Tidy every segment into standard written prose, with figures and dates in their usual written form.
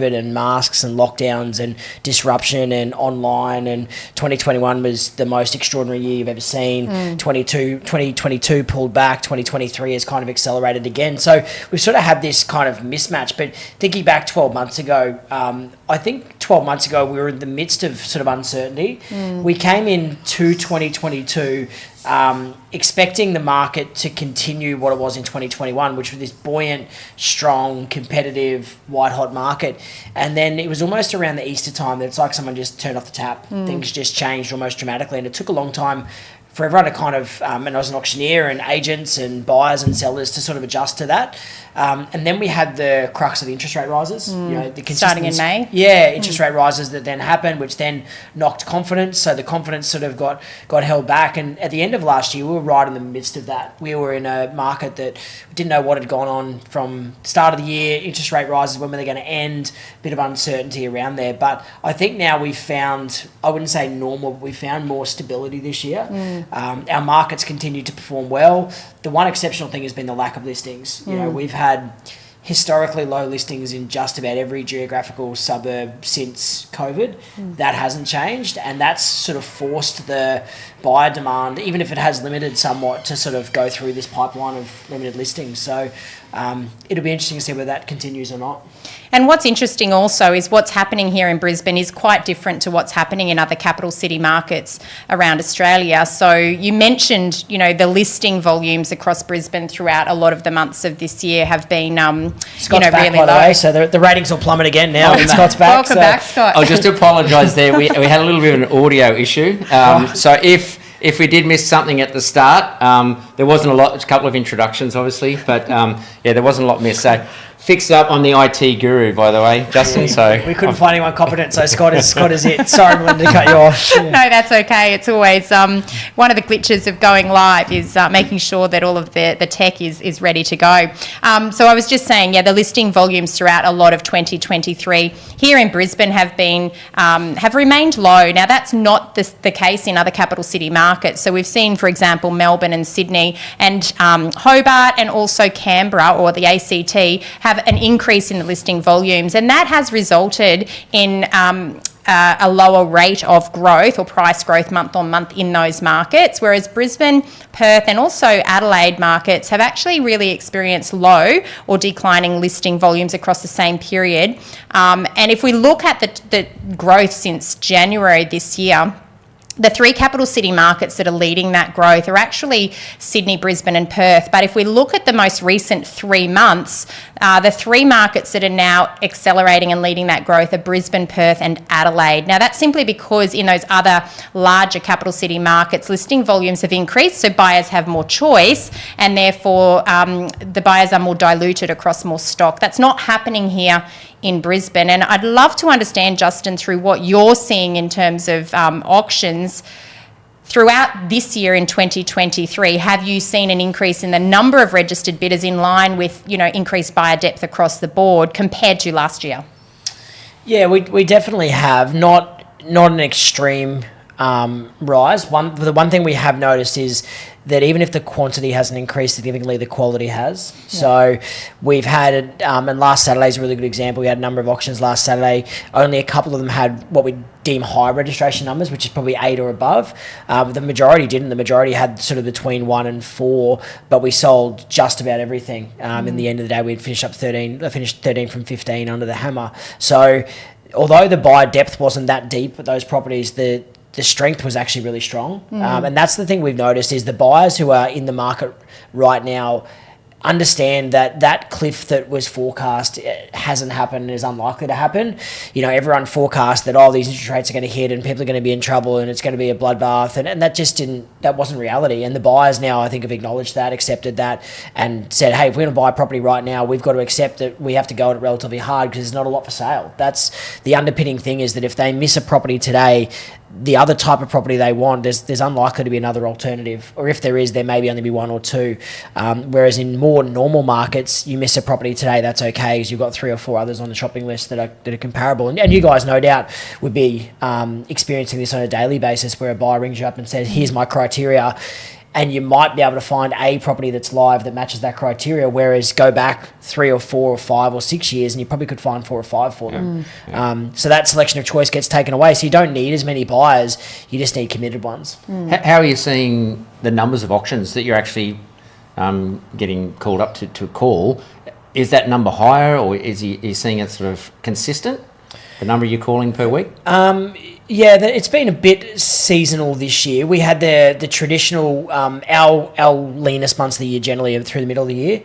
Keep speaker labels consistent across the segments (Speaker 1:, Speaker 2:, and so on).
Speaker 1: and masks and lockdowns and disruption and online, and 2021 was the most extraordinary year you've ever seen. 2022 pulled back, 2023 has kind of accelerated again. So we've sort of had this kind of mismatch. But thinking back 12 months ago, I think 12 months ago we were in the midst of sort of uncertainty. We came into 2022 expecting the market to continue what it was in 2021, which was this buoyant, strong, competitive, white-hot market. And then it was almost around the Easter time that it's like someone just turned off the tap. Things just changed almost dramatically, and it took a long time for everyone to kind of, and I was an auctioneer and agents and buyers and sellers to sort of adjust to that. And then we had the crux of the interest rate rises. You know, the
Speaker 2: starting in May.
Speaker 1: Yeah, interest rate rises that then happened, which then knocked confidence. So the confidence sort of got held back. And at the end of last year, we were right in the midst of that. We were in a market that didn't know what had gone on from the start of the year. Interest rate rises, when were they going to end? A bit of uncertainty around there. But I think now we've found, I wouldn't say normal, but we found more stability this year. Our markets continue to perform well. The one exceptional thing has been the lack of listings. You know, we've had historically low listings in just about every geographical suburb since COVID. That hasn't changed, and that's sort of forced the buyer demand, even if it has limited somewhat, to sort of go through this pipeline of limited listings. So it'll be interesting to see whether that continues or not.
Speaker 2: And what's interesting also is what's happening here in Brisbane is quite different to what's happening in other capital city markets around Australia. So you mentioned, you know, the listing volumes across Brisbane throughout a lot of the months of this year have been,
Speaker 1: Scott's back,
Speaker 2: really
Speaker 1: by the
Speaker 2: low.
Speaker 1: way, so the ratings will plummet again now. Scott's back.
Speaker 2: Welcome back, Scott.
Speaker 3: I'll just apologise there. We had a little bit of an audio issue. So if we did miss something at the start, there wasn't a lot, a couple of introductions obviously, but there wasn't a lot missed. So fixed up. I'm the IT guru, by the way, Justin. So
Speaker 1: we couldn't find anyone competent, so Scott is it. Sorry, Melinda, to cut you off.
Speaker 2: No, that's okay. It's always one of the glitches of going live is making sure that all of the tech is ready to go. So I was just saying, the listing volumes throughout a lot of 2023 here in Brisbane have remained low. Now that's not the case in other capital city markets. So we've seen, for example, Melbourne and Sydney and Hobart and also Canberra or the ACT have an increase in the listing volumes, and that has resulted in a lower rate of growth or price growth month on month in those markets, whereas Brisbane, Perth and also Adelaide markets have actually really experienced low or declining listing volumes across the same period. And if we look at the growth since January this year, the three capital city markets that are leading that growth are actually Sydney, Brisbane and Perth. But if we look at the most recent 3 months, the three markets that are now accelerating and leading that growth are Brisbane, Perth and Adelaide. Now that's simply because in those other larger capital city markets, listing volumes have increased, so buyers have more choice and therefore the buyers are more diluted across more stock. That's not happening here in Brisbane. And I'd love to understand, Justin, through what you're seeing in terms of auctions throughout this year in 2023, have you seen an increase in the number of registered bidders in line with, increased buyer depth across the board compared to last year?
Speaker 1: Yeah, we definitely have. Not an extreme rise. The one thing we have noticed is that even if the quantity hasn't increased significantly, the quality has. Yeah. So we've had, and last Saturday is a really good example. We had a number of auctions last Saturday. Only a couple of them had what we deem high registration numbers, which is probably 8 or above. The majority didn't. The majority had sort of between 1 and 4, but we sold just about everything. In the end of the day, we'd finished 13 from 15 under the hammer. So although the buyer depth wasn't that deep at those properties, the strength was actually really strong. And that's the thing we've noticed is the buyers who are in the market right now understand that cliff that was forecast hasn't happened and is unlikely to happen. Everyone forecast that, these interest rates are going to hit and people are going to be in trouble and it's going to be a bloodbath. And that wasn't reality. And the buyers now, I think, have acknowledged that, accepted that and said, hey, if we're going to buy a property right now, we've got to accept that we have to go at it relatively hard because there's not a lot for sale. That's the underpinning thing, is that if they miss a property today, the other type of property they want, there's unlikely to be another alternative, or if there is, there may be only be 1 or 2. Whereas in more normal markets, you miss a property today, that's okay, because you've got 3 or 4 others on the shopping list that are comparable. And you guys, no doubt, would be experiencing this on a daily basis, where a buyer rings you up and says, "Here's my criteria." and you might be able to find a property that's live that matches that criteria, whereas go back 3 or 4 or 5 or 6 years and you probably could find 4 or 5 for them. So that selection of choice gets taken away. So you don't need as many buyers, you just need committed ones.
Speaker 3: How are you seeing the numbers of auctions that you're actually getting called up to call? Is that number higher, or is you seeing it sort of consistent, the number you're calling per week?
Speaker 1: Yeah, it's been a bit seasonal this year. We had the traditional, our leanest months of the year generally are through the middle of the year.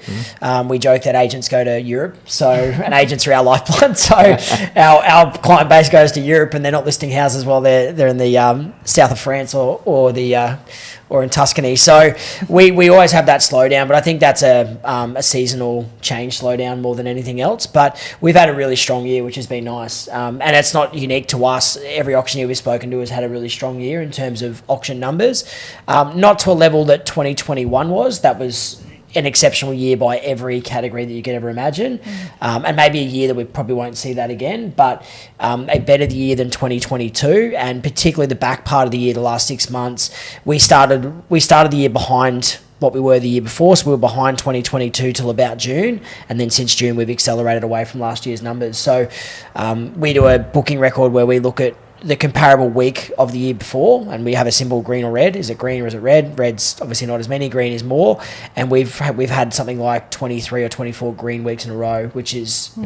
Speaker 1: We joke that agents go to Europe, and agents are our lifeblood. So our client base goes to Europe, and they're not listing houses while they're in the south of France or in Tuscany. So we always have that slowdown, but I think that's a seasonal change slowdown more than anything else. But we've had a really strong year, which has been nice. And it's not unique to us. Every auctioneer we've spoken to has had a really strong year in terms of auction numbers. Not to a level that 2021 was. That was an exceptional year by every category that you could ever imagine. And maybe a year that we probably won't see that again, but a better year than 2022, and particularly the back part of the year, the last 6 months, we started the year behind what we were the year before. So we were behind 2022 till about June, and then since June we've accelerated away from last year's numbers. So we do a booking record where we look at the comparable week of the year before, and we have a symbol green or red. Is it green or is it red? Red's obviously not as many, green is more, and we've had something like 23 or 24 green weeks in a row, which is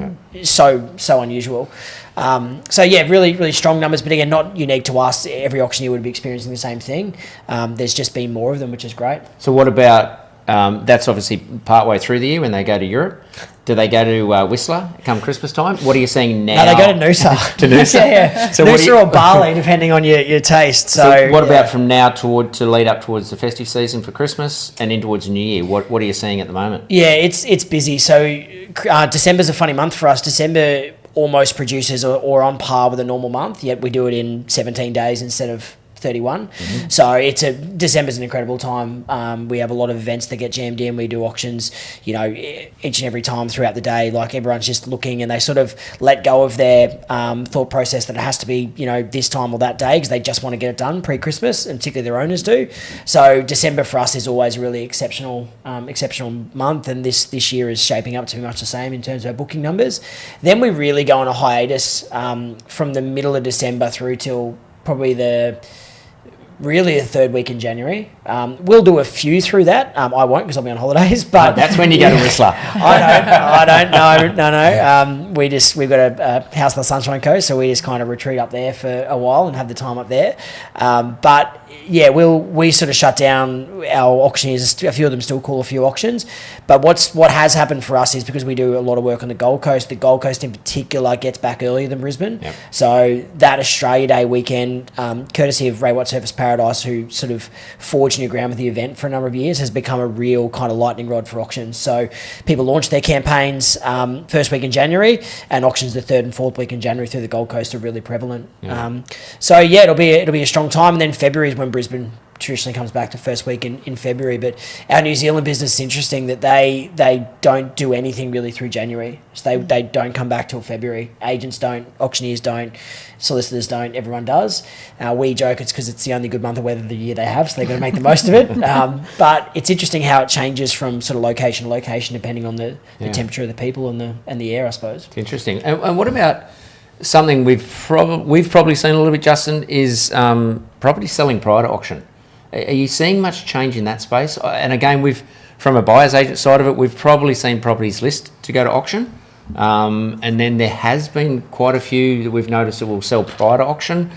Speaker 1: so unusual. So yeah, really, really strong numbers, but again, not unique to us. Every auctioneer would be experiencing the same thing. There's just been more of them, which is great.
Speaker 3: So what about, that's obviously partway through the year when they go to Europe. Do they go to Whistler come Christmas time? What are you seeing now?
Speaker 1: No, they go to Noosa.
Speaker 3: To Noosa?
Speaker 1: yeah.
Speaker 3: So
Speaker 1: Noosa or Bali, depending on your taste. So
Speaker 3: what about from now to lead up towards the festive season for Christmas and in towards New Year? What are you seeing at the moment?
Speaker 1: Yeah, it's busy. So December's a funny month for us. December almost produces or on par with a normal month, yet we do it in 17 days instead of 31. So December's an incredible time. We have a lot of events that get jammed in. We do auctions, each and every time throughout the day. Like, everyone's just looking, and they sort of let go of their thought process that it has to be, this time or that day, because they just want to get it done pre-Christmas, and particularly their owners do. So December for us is always a really exceptional month, and this year is shaping up to be much the same in terms of our booking numbers. Then we really go on a hiatus from the middle of December through till probably the third week in January. We'll do a few through that. I won't, because I'll be on holidays. But
Speaker 3: that's when you go to Whistler.
Speaker 1: I don't. No. We've got a house on the Sunshine Coast, so we just kind of retreat up there for a while and have the time up there. But yeah, we sort of shut down our auctioneers. A few of them still call a few auctions. But what has happened for us is, because we do a lot of work on the Gold Coast. The Gold Coast in particular gets back earlier than Brisbane. Yep. So that Australia Day weekend, courtesy of Ray Watt Surface Paradise, who sort of forged new ground with the event for a number of years, has become a real kind of lightning rod for auctions. So people launch their campaigns first week in January, and auctions the third and fourth week in January through the Gold Coast are really prevalent. Yeah. It'll be a strong time, and then February is when Brisbane traditionally comes back to first week in February. But our New Zealand business is interesting that they don't do anything really through January. So they don't come back till February. Agents don't, auctioneers don't, solicitors don't, everyone does. We joke it's because it's the only good month of weather of the year they have, so they're going to make the most of it. But it's interesting how it changes from sort of location to location depending on the temperature of the people and the air, I suppose.
Speaker 3: It's interesting. And what about something we've probably seen a little bit, Justin, is property selling prior to auction? Are you seeing much change in that space? And again, from a buyer's agent side of it, we've probably seen properties list to go to auction. And then there has been quite a few that we've noticed that will sell prior to auction.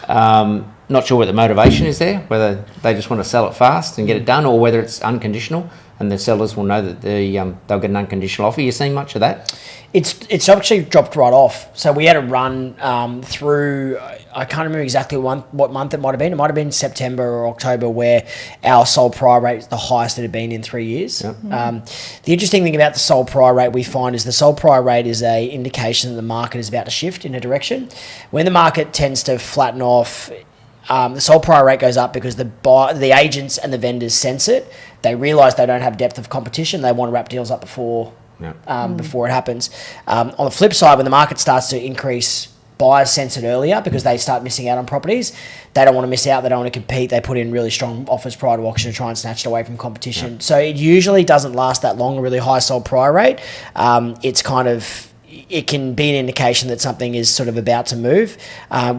Speaker 3: Not sure what the motivation is there, whether they just want to sell it fast and get it done, or whether it's unconditional and the sellers will know that they'll get an unconditional offer. Are you seeing much of that?
Speaker 1: It's actually dropped right off. So we had a run through, I can't remember exactly what month it might have been. It might have been September or October, where our sold prior rate is the highest it had been in 3 years. Yep. The interesting thing about the sold prior rate we find is the sold prior rate is a indication that the market is about to shift in a direction. When the market tends to flatten off, the sold prior rate goes up because the agents and the vendors sense it. They realise they don't have depth of competition. They want to wrap deals up before it happens. On the flip side, when the market starts to increase buyers sense it earlier because they start missing out on properties. They don't want to miss out. They don't want to compete. They put in really strong offers prior to auction to try and snatch it away from competition. Yeah. So it usually doesn't last that long, a really high sold prior rate. It's kind of... It can be an indication that something is sort of about to move.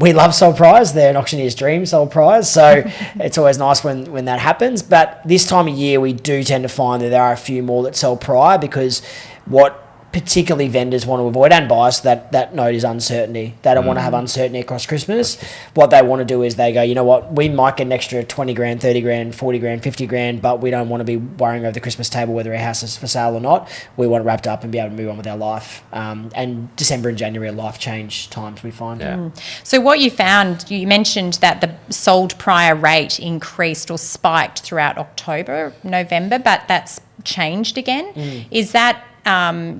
Speaker 1: We love sold priors. They're an auctioneer's dream, sold priors. So it's always nice when that happens. But this time of year, we do tend to find that there are a few more that sell prior because what particularly vendors want to avoid, and buyers, that note is uncertainty. They don't want to have uncertainty across Christmas. What they want to do is they go, you know what, we might get an extra 20 grand, 30 grand, 40 grand, 50 grand, but we don't want to be worrying over the Christmas table whether our house is for sale or not. We want it wrapped up and be able to move on with our life. And December and January are life change times, we find.
Speaker 3: Yeah.
Speaker 2: So what you found, you mentioned that the sold prior rate increased or spiked throughout October, November, but that's changed again. Is that...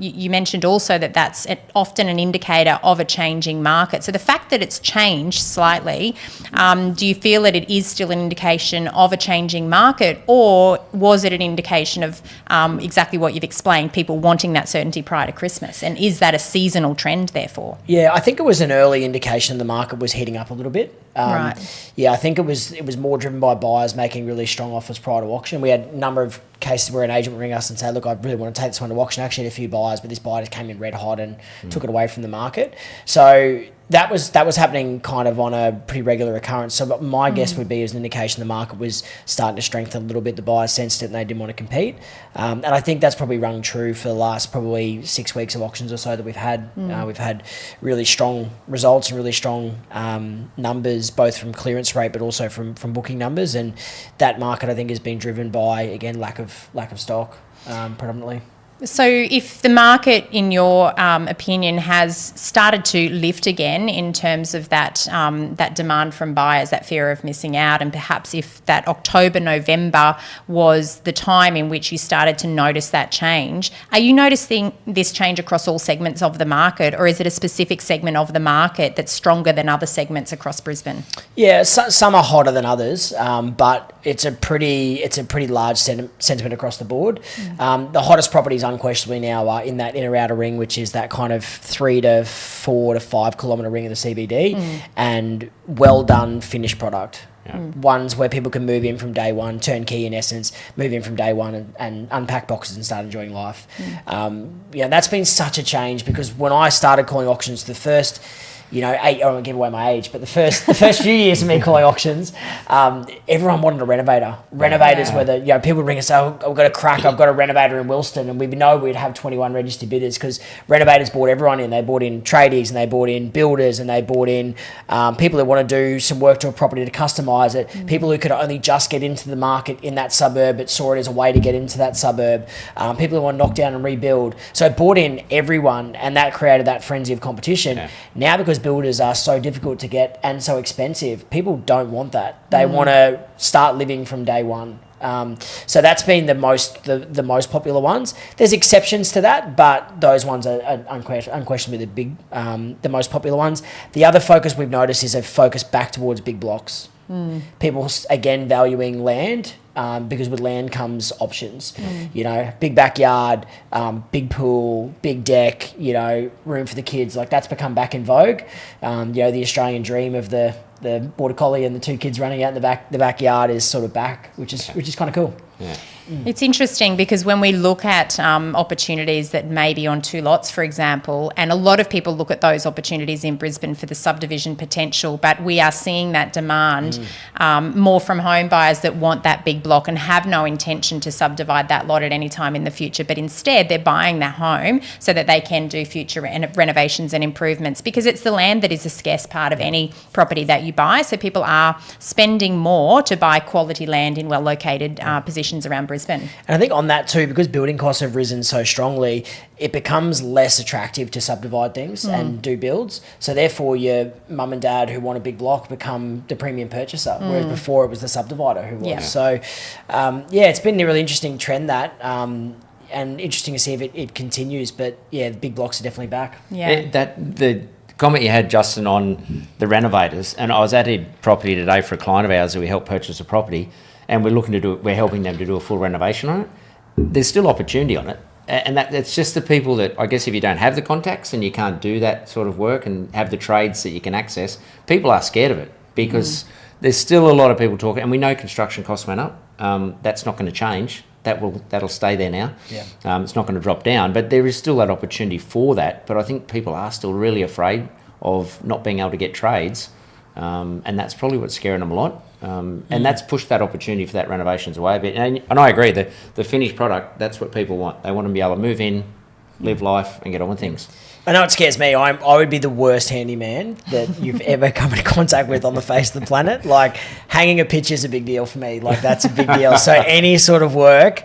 Speaker 2: you mentioned also that that's often an indicator of a changing market. So the fact that it's changed slightly, do you feel that it is still an indication of a changing market, or was it an indication of exactly what you've explained, people wanting that certainty prior to Christmas? And is that a seasonal trend, therefore?
Speaker 1: Yeah, I think it was an early indication the market was heating up a little bit.
Speaker 2: Right.
Speaker 1: Yeah, I think it was more driven by buyers making really strong offers prior to auction. We had a number of cases where an agent would ring us and say, look, I really want to take this one to auction. I actually had a few buyers, but this buyer just came in red hot and took it away from the market. So that was happening kind of on a pretty regular occurrence. So my guess would be as an indication the market was starting to strengthen a little bit. The buyers sensed it and they didn't want to compete. And I think that's probably rung true for the last probably 6 weeks of auctions or so that we've had. We've had really strong results and really strong numbers, both from clearance rate but also from booking numbers. And that market, I think, has been driven by, again, lack of stock predominantly.
Speaker 2: So if the market, in your opinion, has started to lift again in terms of that demand from buyers, that fear of missing out, and perhaps if that October, November was the time in which you started to notice that change, are you noticing this change across all segments of the market, or is it a specific segment of the market that's stronger than other segments across Brisbane? Yeah,
Speaker 1: some are hotter than others, but it's a pretty large sentiment across the board. The hottest properties unquestionably now are in that inner outer ring, which is that kind of 3 to 4 to 5 kilometre ring of the CBD, and well done finished product. Ones where people can move in from day one, turnkey in essence, move in from day one and unpack boxes and start enjoying life. That's been such a change, because when I started calling auctions, the first... I won't give away my age, but the first few years of me calling auctions, everyone wanted a renovator. Renovators were people would ring us, oh, I've got a crack, I've got a renovator in Wilston, and we know we'd have 21 registered bidders, because renovators brought everyone in. They brought in tradies, and they brought in builders, and they brought in people who want to do some work to a property to customise it, people who could only just get into the market in that suburb but saw it as a way to get into that suburb, people who want to knock down and rebuild. So it brought in everyone, and that created that frenzy of competition. Now, because builders are so difficult to get and so expensive, people don't want that. They want to start living from day one. So that's been the most popular ones. There's exceptions to that, but those ones are unquestionably the most popular ones. The other focus we've noticed is a focus back towards big blocks. People, again, valuing land, because with land comes options. Big backyard, big pool, big deck, room for the kids. Like, that's become back in vogue. The Australian dream of the border collie and the 2 kids running out in the backyard is sort of back, which is kind of cool.
Speaker 2: It's interesting, because when we look at opportunities that may be on 2 lots, for example, and a lot of people look at those opportunities in Brisbane for the subdivision potential, but we are seeing that demand more from home buyers that want that big block and have no intention to subdivide that lot at any time in the future, but instead they're buying that home so that they can do future renovations and improvements, because it's the land that is a scarce part of any property that you buy. So people are spending more to buy quality land in well-located positions around Brisbane. And
Speaker 1: I think on that too, because building costs have risen so strongly, it becomes less attractive to subdivide things and do builds. So therefore, your mum and dad who want a big block become the premium purchaser, whereas before it was the subdivider who was. Yeah. So, it's been a really interesting trend and interesting to see if it continues. But the big blocks are definitely back.
Speaker 2: Yeah.
Speaker 3: The comment you had, Justin, on the renovators, and I was at a property today for a client of ours who we helped purchase a property, and we're helping them to do a full renovation on it. There's still opportunity on it. and that's just the people that, I guess, if you don't have the contacts and you can't do that sort of work and have the trades that you can access, people are scared of it because there's still a lot of people talking, and we know construction costs went up. That's not going to change. That'll stay there now.
Speaker 1: Yeah.
Speaker 3: It's not going to drop down, but there is still that opportunity for that. But I think people are still really afraid of not being able to get trades, and that's probably what's scaring them a lot. And that's pushed that opportunity for that renovations away a bit. And I agree, the finished product, that's what people want. They want to be able to move in, live life, and get on with things.
Speaker 1: I know it scares me. I would be the worst handyman that you've ever come into contact with on the face of the planet. Like, hanging a picture is a big deal for me. Like, that's a big deal. So any sort of work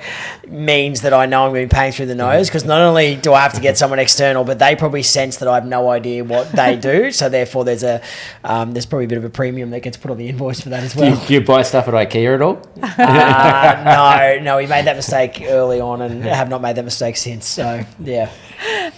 Speaker 1: means that I know I'm going to be paying through the nose, because not only do I have to get someone external, but they probably sense that I have no idea what they do. So therefore, there's probably a bit of a premium that gets put on the invoice for that as well.
Speaker 3: Do you buy stuff at IKEA at all?
Speaker 1: No, we made that mistake early on and have not made that mistake since. So yeah.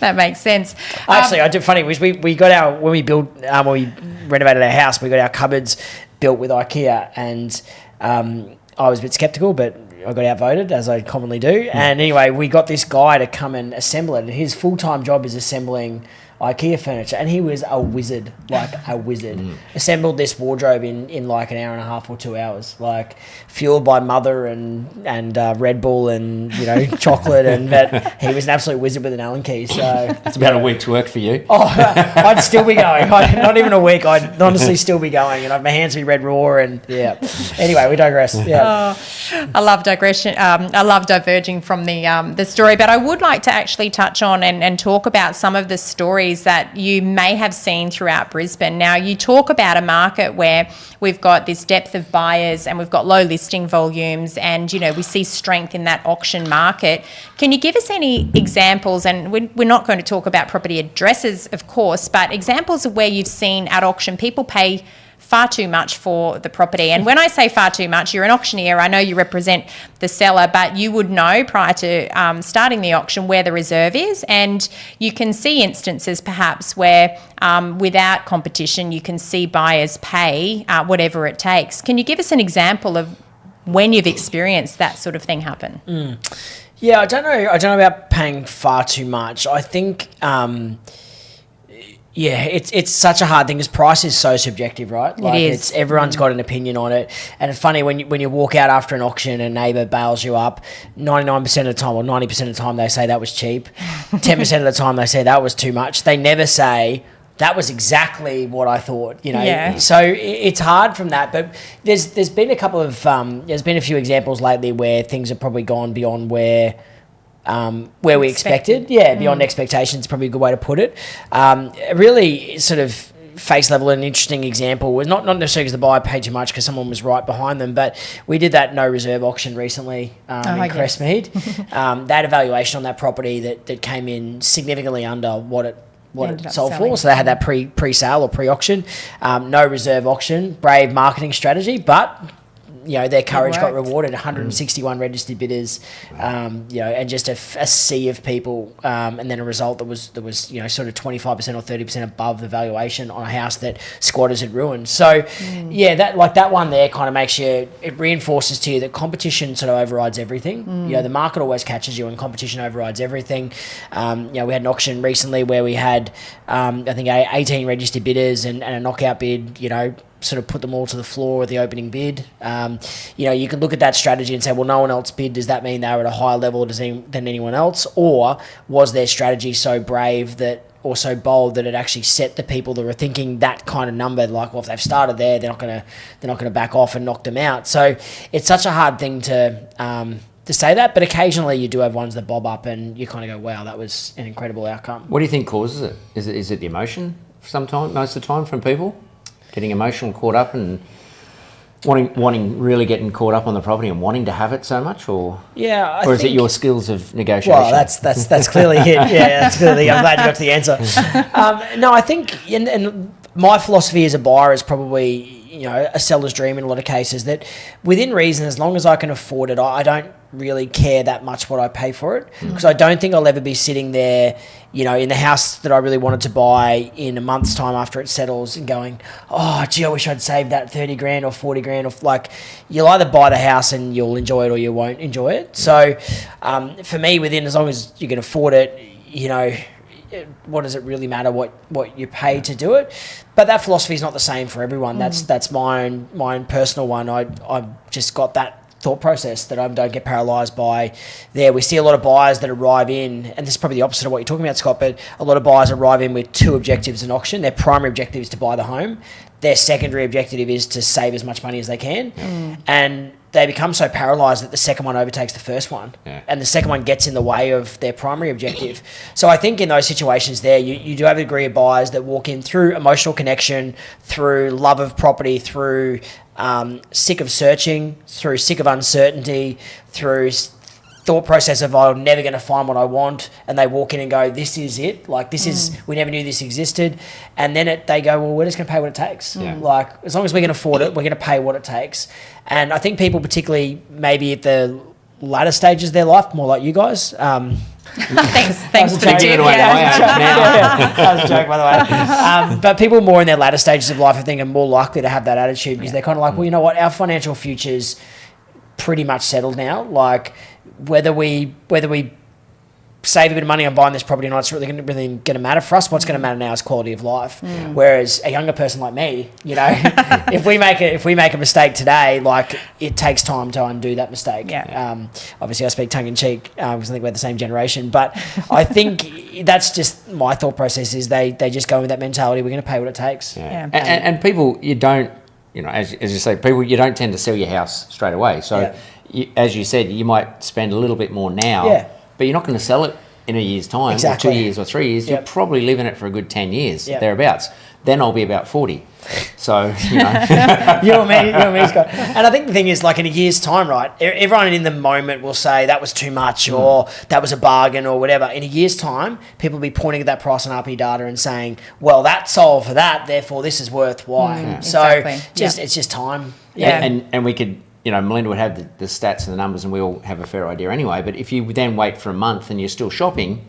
Speaker 2: That makes sense.
Speaker 1: Actually, I did funny. We got when we renovated our house, we got our cupboards built with IKEA, and I was a bit sceptical, but I got outvoted, as I commonly do. And anyway, we got this guy to come and assemble it, and his full-time job is assembling IKEA furniture, and he was a wizard, like a wizard. Assembled this wardrobe in like an hour and a half or 2 hours, like fueled by mother and Red Bull and chocolate, but he was an absolute wizard with an Allen key. So
Speaker 3: it's about a week's work for you.
Speaker 1: Oh, I'd still be going. Not even a week. I'd honestly still be going, and my hands would be red raw. And yeah. Anyway, we digress. Yeah.
Speaker 2: Oh, I love digression. I love diverging from the story, but I would like to actually touch on and talk about some of the stories that you may have seen throughout Brisbane. Now, you talk about a market where we've got this depth of buyers and we've got low listing volumes, and we see strength in that auction market. Can you give us any examples, and we're not going to talk about property addresses, of course, but examples of where you've seen at auction people pay far too much for the property? And when I say far too much, you're an auctioneer. I know you represent the seller, but you would know prior to starting the auction where the reserve is, and you can see instances perhaps where without competition you can see buyers pay whatever it takes. Can you give us an example of when you've experienced that sort of thing happen?
Speaker 1: Yeah, I don't know about paying far too much. I think yeah, it's such a hard thing because price is so subjective, right? Like,
Speaker 2: it is.
Speaker 1: Everyone's got an opinion on it, and it's funny when you walk out after an auction and a neighbour bails you up. 99% of the time, or 90% of the time, they say that was cheap. 10% of the time, they say that was too much. They never say that was exactly what I thought.
Speaker 2: Yeah.
Speaker 1: So it's hard from that, but there's been a couple of there's been a few examples lately where things have probably gone beyond where we expected. Yeah, beyond expectations, probably a good way to put it. Really sort of face level, an interesting example was not necessarily because the buyer paid too much because someone was right behind them, but we did that no reserve auction recently in Crestmead. They had a valuation on that property that came in significantly under what it sold for. So they had that pre-sale or pre-auction. No reserve auction, brave marketing strategy, but their courage got rewarded. 161 registered bidders, and just a sea of people, and then a result that was sort of 25% or 30% above the valuation on a house that squatters had ruined. So that one there kind of it reinforces to you that competition sort of overrides everything. The market always catches you, and competition overrides everything. We had an auction recently where we had I think 18 registered bidders and a knockout bid. Sort of put them all to the floor with the opening bid. You could look at that strategy and say, well, no one else bid. Does that mean they were at a higher level than anyone else? Or was their strategy so brave or so bold that it actually set the people that were thinking that kind of number, like, well, if they've started there, they're not going to back off and knock them out. So it's such a hard thing to say that, but occasionally you do have ones that bob up and you kind of go, wow, that was an incredible outcome.
Speaker 3: What do you think causes it? Is it the emotion most of the time from people? Getting emotional, caught up, and getting caught up on the property and wanting to have it so much, or is it your skills of negotiation?
Speaker 1: Well, that's clearly it. Yeah, that's clearly. I'm glad you got to the answer. No, I think, and my philosophy as a buyer is probably, a seller's dream in a lot of cases, that within reason, as long as I can afford it, I don't really care that much what I pay for it, because I don't think I'll ever be sitting there, in the house that I really wanted to buy in a month's time after it settles and going, oh, gee, I wish I'd saved that 30 grand or 40 grand. Or you'll either buy the house and you'll enjoy it or you won't enjoy it. So for me, as long as you can afford it, what does it really matter what you pay to do it? But that philosophy is not the same for everyone. That's my own personal one. I've just got that thought process that I don't get paralysed by there. We see a lot of buyers that arrive in, and this is probably the opposite of what you're talking about, Scott, but a lot of buyers arrive in with two objectives in auction. Their primary objective is to buy the home. Their secondary objective is to save as much money as they can. And they become so paralysed that the second one overtakes the first one. And the second one gets in the way of their primary objective. So I think in those situations there, you do have a degree of buyers that walk in through emotional connection, through love of property, through sick of searching, through sick of uncertainty, through thought process of I'm never going to find what I want, and they walk in and go, this is it, we never knew this existed, and then they go, well, we're just going to pay what it takes. As long as we can afford it, we're going to pay what it takes. And I think people, particularly maybe at the latter stages of their life, more like you guys,
Speaker 2: Thanks for the
Speaker 3: Give it
Speaker 2: tip.
Speaker 3: away now.
Speaker 1: That was a joke, by the way. But people more in their latter stages of life, I think, are more likely to have that attitude, because they're kind of like, well, you know what, our financial future's pretty much settled now. Whether we save a bit of money on buying this property or not, it's really going to matter for us. What's going to matter now is quality of life. Whereas a younger person like me, if we make a mistake today, it takes time to undo that mistake. Obviously I speak tongue in cheek because I think we're the same generation, but I think that's just my thought process, is they just go with that mentality, we're going to pay what it takes.
Speaker 3: And people, you don't, as you say, people, you don't tend to sell your house straight away. So as you said, you might spend a little bit more now, but you're not going to sell it in a year's time, or 2 years or 3 years. You'll probably live in it for a good 10 years, thereabouts. Then I'll be about 40. So,
Speaker 1: you and me, Scott. And I think the thing is, in a year's time, right, everyone in the moment will say that was too much or that was a bargain or whatever. In a year's time, people will be pointing at that price on RP data and saying, well, that sold for that, therefore this is worth Y. So it's just time.
Speaker 3: And we could... Melinda would have the stats and the numbers, and we all have a fair idea anyway. But if you then wait for a month and you're still shopping,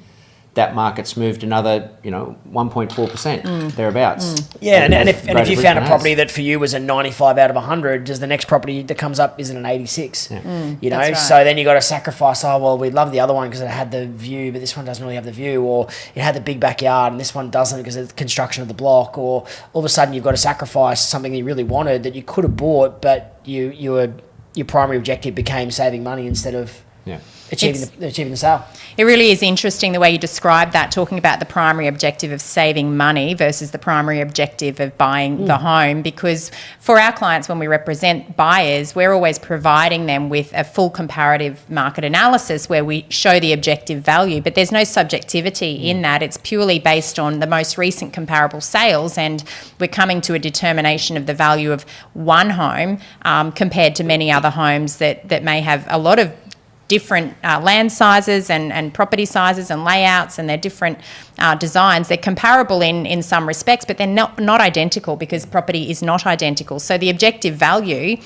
Speaker 3: that market's moved another, 1.4% thereabouts.
Speaker 1: And if you found a property that for you was a 95 out of 100, does the next property that comes up isn't an 86? That's right. So then you got to sacrifice. Oh well, we love the other one because it had the view, but this one doesn't really have the view, or it had the big backyard and this one doesn't because of the construction of the block, or all of a sudden you've got to sacrifice something that you really wanted that you could have bought, but your primary objective became saving money instead of achieving the sale.
Speaker 2: It really is interesting the way you describe that, talking about the primary objective of saving money versus the primary objective of buying the home, because for our clients, when we represent buyers, we're always providing them with a full comparative market analysis where we show the objective value, but there's no subjectivity in that. It's purely based on the most recent comparable sales, and we're coming to a determination of the value of one home compared to many other homes that may have a lot of different land sizes and property sizes and layouts, and they're different designs. They're comparable in some respects, but they're not identical, because property is not identical. So the objective value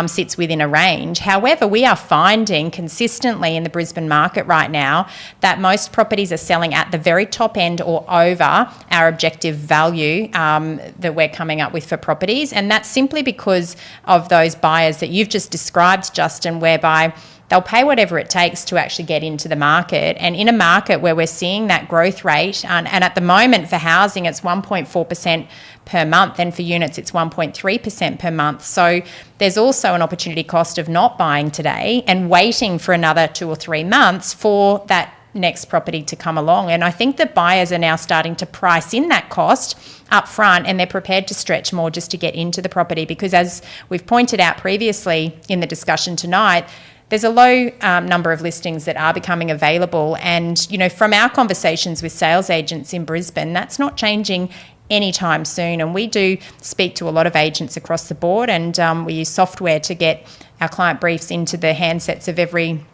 Speaker 2: sits within a range. However, we are finding consistently in the Brisbane market right now that most properties are selling at the very top end or over our objective value that we're coming up with for properties. And that's simply because of those buyers that you've just described, Justin, whereby they'll pay whatever it takes to actually get into the market. And in a market where we're seeing that growth rate, and at the moment for housing it's 1.4% per month, and for units it's 1.3% per month. So there's also an opportunity cost of not buying today and waiting for another 2 or 3 months for that next property to come along. And I think that buyers are now starting to price in that cost up front, and they're prepared to stretch more just to get into the property, because as we've pointed out previously in the discussion tonight, there's a low number of listings that are becoming available. And, from our conversations with sales agents in Brisbane, that's not changing anytime soon. And we do speak to a lot of agents across the board, and we use software to get our client briefs into the handsets of every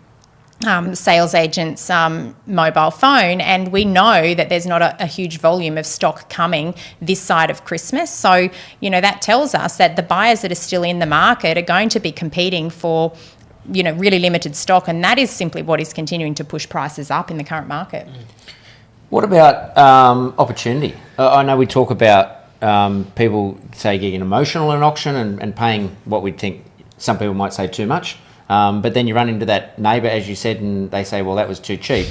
Speaker 2: sales agent's mobile phone, and we know that there's not a huge volume of stock coming this side of Christmas. So, that tells us that the buyers that are still in the market are going to be competing for, really limited stock, and that is simply what is continuing to push prices up in the current market.
Speaker 3: What about opportunity? I know we talk about people, say, getting emotional in auction and paying what we'd think some people might say too much. But then you run into that neighbour, as you said, and they say, well, that was too cheap.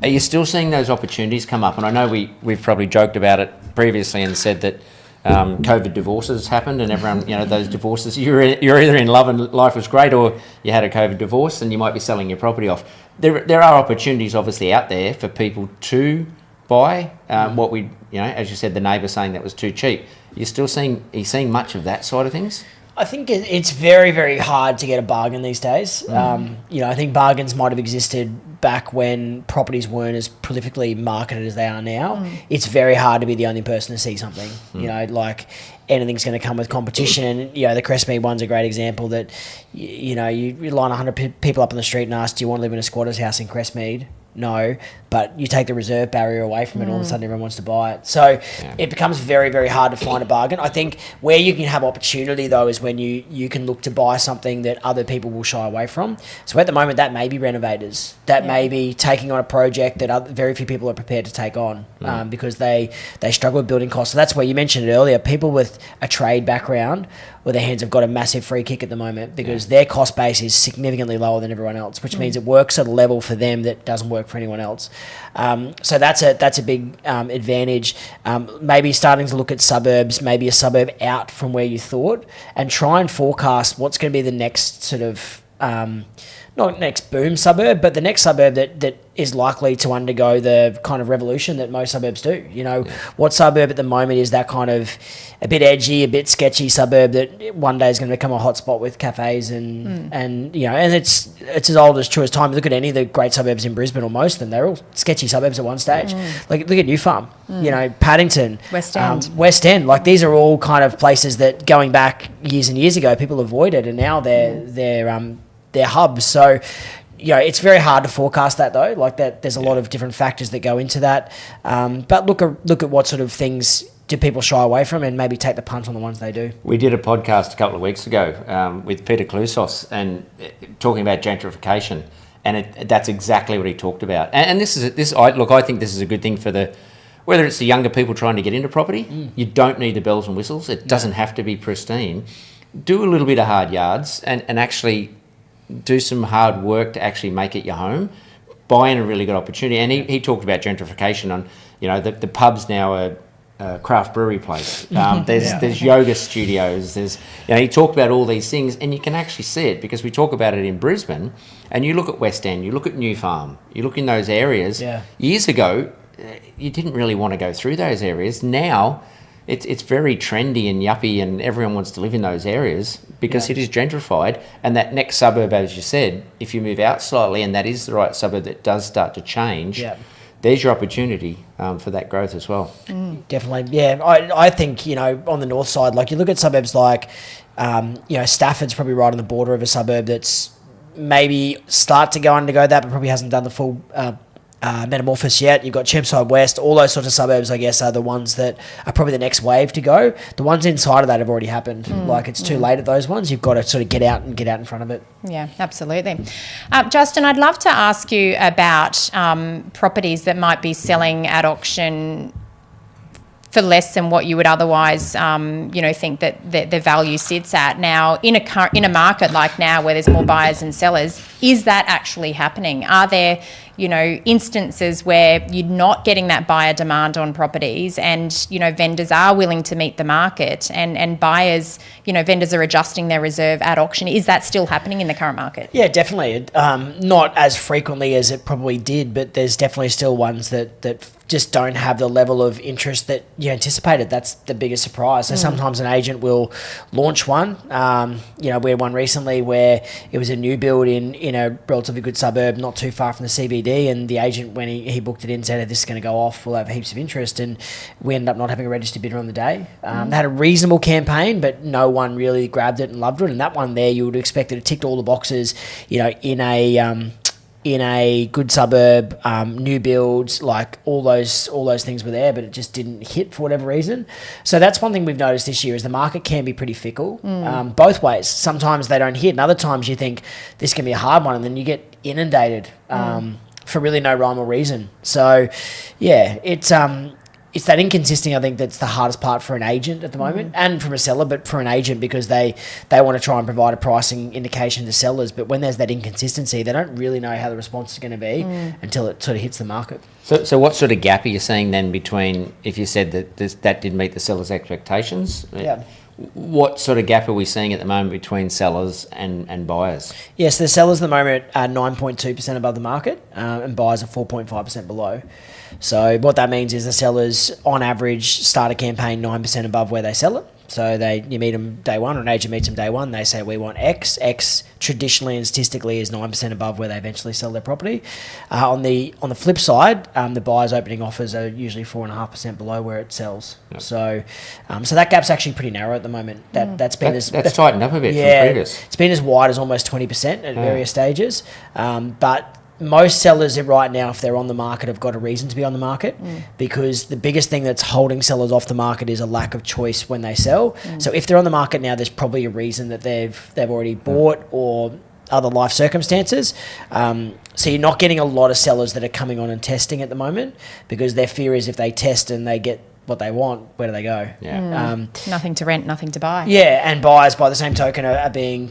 Speaker 3: Are you still seeing those opportunities come up? And I know we've probably joked about it previously and said that COVID divorces happened, and everyone, those divorces, you're either in love and life was great, or you had a COVID divorce and you might be selling your property off. There are opportunities obviously out there for people to buy what we, as you said, the neighbour saying that was too cheap. Are you seeing much of that side of things?
Speaker 1: I think it's very, very hard to get a bargain these days. I think bargains might have existed back when properties weren't as prolifically marketed as they are now. It's very hard to be the only person to see something. Like anything's going to come with competition. And, the Crestmead one's a great example that, you line 100 people up on the street and ask, do you want to live in a squatter's house in Crestmead? No, but you take the reserve barrier away from it, all of a sudden everyone wants to buy it. So it becomes very, very hard to find a bargain. I think where you can have opportunity, though, is when you can look to buy something that other people will shy away from. So at the moment, that may be renovators. That may be taking on a project that very few people are prepared to take on because they struggle with building costs. So that's where you mentioned it earlier. People with a trade background or their hands have got a massive free kick at the moment because their cost base is significantly lower than everyone else, which means it works at a level for them that doesn't work for anyone else. So that's a big advantage. Maybe starting to look at suburbs, maybe a suburb out from where you thought, and try and forecast what's going to be the next sort of not next boom suburb, but the next suburb that is likely to undergo the kind of revolution that most suburbs do. What suburb at the moment is that kind of a bit edgy, a bit sketchy suburb that one day is going to become a hotspot with cafes and and it's as old as true as time. Look at any of the great suburbs in Brisbane, or most of them, they're all sketchy suburbs at one stage. Like look at New Farm, Paddington, West End. Like these are all kind of places that going back years and years ago people avoided, and now they're hubs. So, it's very hard to forecast that though. Like that, there's a lot of different factors that go into that. But look at what sort of things do people shy away from, and maybe take the punt on the ones they do. We did a podcast a couple of weeks ago with Peter Klusos and talking about gentrification, and that's exactly what he talked about. And I think this is a good thing for whether it's the younger people trying to get into property. You don't need the bells and whistles. It doesn't have to be pristine. Do a little bit of hard yards and actually do some hard work to actually make it your home, buy in a really good opportunity. And he talked about gentrification on, the pub's now a craft brewery place. There's yoga studios. He talked about all these things, and you can actually see it because we talk about it in Brisbane, and you look at West End, you look at New Farm, you look in those areas. Years ago, you didn't really want to go through those areas. Now, it's very trendy and yuppie, and everyone wants to live in those areas because it is gentrified. And that next suburb, as you said, if you move out slightly and that is the right suburb that does start to change, there's your opportunity for that growth as well. Definitely. Yeah, I think, on the north side, like you look at suburbs like, Stafford's probably right on the border of a suburb that's maybe start to undergo that, but probably hasn't done the full metamorphosis yet. You've got Chermside West, all those sorts of suburbs, I guess, are the ones that are probably the next wave to go. The ones inside of that have already happened. Like it's too late at those ones. You've got to sort of get out in front of it. Yeah, absolutely. Justin, I'd love to ask you about properties that might be selling at auction for less than what you would otherwise, think that the value sits at. Now, in a market like now where there's more buyers than sellers, is that actually happening? Are there, instances where you're not getting that buyer demand on properties and, vendors are willing to meet the market and buyers, vendors are adjusting their reserve at auction? Is that still happening in the current market? Yeah, definitely. Not as frequently as it probably did, but there's definitely still ones that just don't have the level of interest that you anticipated. That's the biggest surprise. So sometimes an agent will launch one. We had one recently where it was a new build in a relatively good suburb, not too far from the CBD, and the agent, when he booked it in, said, this is going to go off, we'll have heaps of interest, and we ended up not having a registered bidder on the day. They had a reasonable campaign, but no one really grabbed it and loved it, and that one there, you would expect that it ticked all the boxes, in in a good suburb, new builds, like all those things were there, but it just didn't hit for whatever reason. So that's one thing we've noticed this year is the market can be pretty fickle, both ways. Sometimes they don't hit, and other times you think this can be a hard one, and then you get inundated for really no rhyme or reason. So, yeah, it's that inconsistency, I think, that's the hardest part for an agent at the moment, and from a seller, but for an agent because they want to try and provide a pricing indication to sellers. But when there's that inconsistency, they don't really know how the response is going to be until it sort of hits the market.
Speaker 3: So what sort of gap are you seeing then between, if you said that that didn't meet the seller's expectations?
Speaker 1: Yeah.
Speaker 3: What sort of gap are we seeing at the moment between sellers and buyers?
Speaker 1: Yes, the sellers at the moment are 9.2% above the market, and buyers are 4.5% below. So what that means is the sellers, on average, start a campaign 9% above where they sell it. So you meet them day one, or an agent meets them day one. They say, we want X. X traditionally and statistically is 9% above where they eventually sell their property. On the flip side, the buyer's opening offers are usually 4.5% below where it sells. Yep. So that gap's actually pretty narrow at the moment. That's
Speaker 3: tightened up a bit from previous.
Speaker 1: It's been as wide as almost 20% at various stages. But most sellers right now, if they're on the market, have got a reason to be on the market because the biggest thing that's holding sellers off the market is a lack of choice when they sell. So if they're on the market now, there's probably a reason that they've already bought or other life circumstances. So you're not getting a lot of sellers that are coming on and testing at the moment because their fear is if they test and they get what they want, where do they go?
Speaker 3: Yeah.
Speaker 2: Nothing to rent, nothing to buy.
Speaker 1: Yeah, and buyers, by the same token, are being,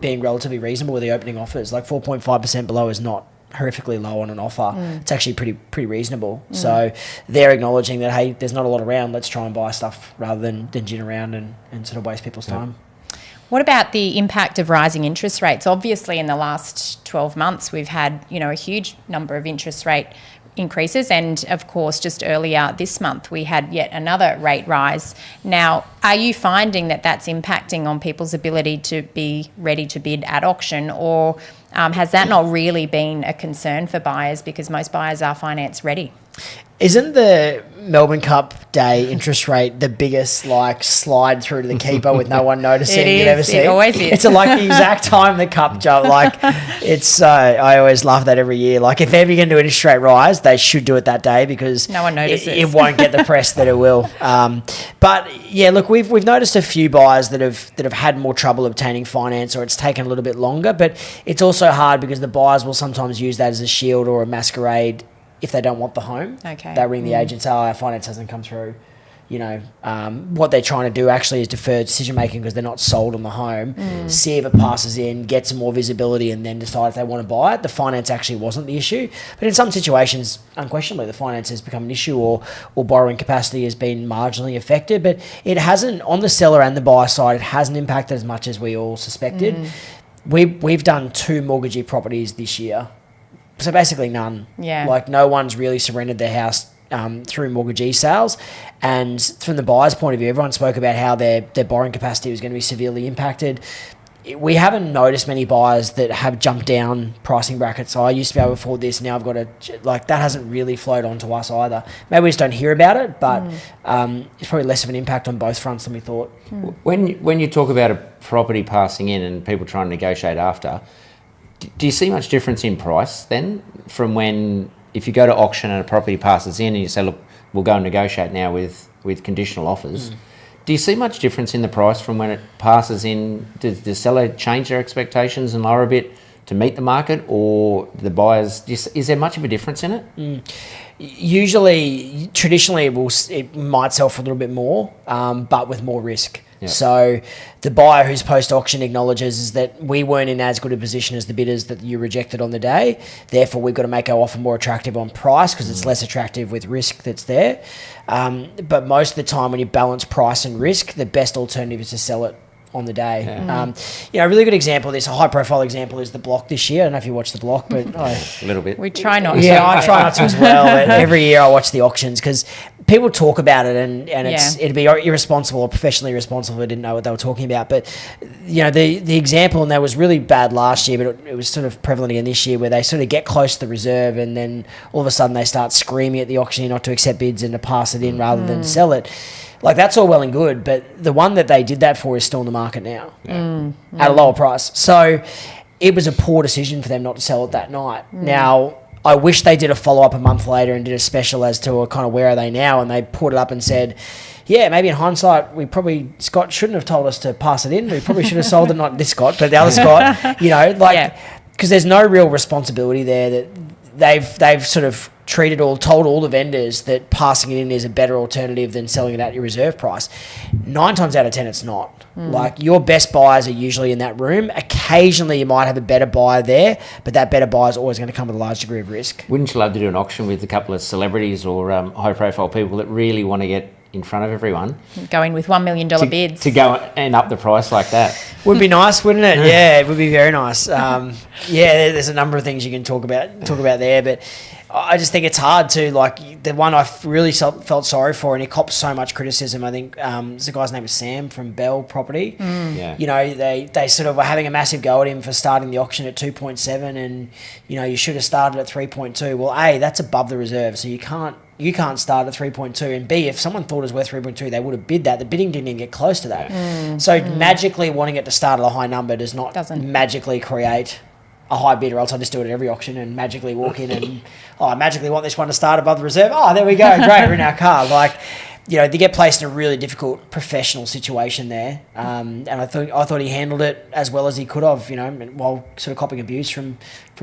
Speaker 1: being relatively reasonable with the opening offers. Like 4.5% below is not horrifically low on an offer. It's actually pretty reasonable. So they're acknowledging that, hey, there's not a lot around. Let's try and buy stuff rather than gin around and sort of waste people's time.
Speaker 2: What about the impact of rising interest rates? Obviously, in the last 12 months, we've had, a huge number of interest rate increases, and of course just earlier this month we had yet another rate rise. Now, are you finding that that's impacting on people's ability to be ready to bid at auction, or has that not really been a concern for buyers because most buyers are finance ready?
Speaker 1: Isn't the Melbourne Cup Day interest rate the biggest slide through to the keeper with no one noticing you've ever seen?
Speaker 2: It always is.
Speaker 1: It's like the exact time the cup jump. It's I always laugh that every year. Like if they're going to do an interest rate rise, they should do it that day because
Speaker 2: no one notices.
Speaker 1: It won't get the press that it will. But yeah, look, we've noticed a few buyers that have had more trouble obtaining finance, or it's taken a little bit longer. But it's also hard because the buyers will sometimes use that as a shield or a masquerade. If they don't want the home, they ring the agent, say, our finance hasn't come through. What they're trying to do actually is defer decision making because they're not sold on the home, see if it passes in, get some more visibility, and then decide if they want to buy it. The finance actually wasn't the issue. But in some situations, unquestionably, the finance has become an issue or borrowing capacity has been marginally affected. But it hasn't, on the seller and the buyer side, it hasn't impacted as much as we all suspected. We've done 2 mortgagee properties this year. So basically none.
Speaker 2: Yeah.
Speaker 1: Like no one's really surrendered their house through mortgagee sales. And from the buyer's point of view, everyone spoke about how their borrowing capacity was going to be severely impacted. We haven't noticed many buyers that have jumped down pricing brackets. So I used to be able to afford this, now I've got to... that hasn't really flowed on to us either. Maybe we just don't hear about it, but it's probably less of an impact on both fronts than we thought.
Speaker 3: When you talk about a property passing in and people trying to negotiate after... Do you see much difference in price then from when, if you go to auction and a property passes in and you say, look, we'll go and negotiate now with conditional offers. Do you see much difference in the price from when it passes in? Does the seller change their expectations and lower a bit to meet the market, or the buyers, is there much of a difference in it?
Speaker 1: Usually, traditionally, it might sell for a little bit more, but with more risk.
Speaker 3: Yep.
Speaker 1: So the buyer who's post-auction acknowledges is that we weren't in as good a position as the bidders that you rejected on the day. Therefore, we've got to make our offer more attractive on price because it's less attractive with risk that's there. But most of the time when you balance price and risk, the best alternative is to sell it on the day. A really good example of this, a high-profile example, is the Block this year. I don't know if you watch the Block, but...
Speaker 3: A little bit.
Speaker 2: We try not to.
Speaker 1: Yeah, I try not to as well. But every year I watch the auctions because people talk about it and it'd be irresponsible or professionally irresponsible if I didn't know what they were talking about. But, the example, and that was really bad last year, but it was sort of prevalent again this year, where they sort of get close to the reserve and then all of a sudden they start screaming at the auctioneer not to accept bids and to pass it in rather than sell it. Like, that's all well and good, but the one that they did that for is still in the market now at a lower price. So it was a poor decision for them not to sell it that night. Now, I wish they did a follow-up a month later and did a special as to kind of where are they now, and they put it up and said, yeah, maybe in hindsight, Scott shouldn't have told us to pass it in. We probably should have sold it, not this Scott, but the other Scott, because there's no real responsibility there that they've sort of told all the vendors that passing it in is a better alternative than selling it at your reserve price. 9 times out of 10, it's not. Like, your best buyers are usually in that room. Occasionally, you might have a better buyer there, but that better buyer is always going to come with a large degree of risk.
Speaker 3: Wouldn't you love to do an auction with a couple of celebrities or high-profile people that really want to get in front of everyone?
Speaker 2: Going with $1 million bids.
Speaker 3: To go and up the price like that.
Speaker 1: Would be nice, wouldn't it? Yeah, it would be very nice. There's a number of things you can talk about there, but I just think it's hard to, like, the one I really felt sorry for, and he copped so much criticism. I think the guy's name was Sam from Bell Property.
Speaker 3: Yeah.
Speaker 1: You know, they sort of were having a massive go at him for starting the auction at 2.7, and, you know, you should have started at 3.2. Well, A, that's above the reserve, so you can't start at 3.2, and B, if someone thought it was worth 3.2, they would have bid that. The bidding didn't even get close to that. So magically wanting it to start at a high number doesn't magically create a high bid, or else I just do it at every auction and magically walk in and I magically want this one to start above the reserve. Oh, there we go, great, we're in our car. Like, you know, they get placed in a really difficult professional situation there, and I thought he handled it as well as he could have, you know, while sort of copping abuse from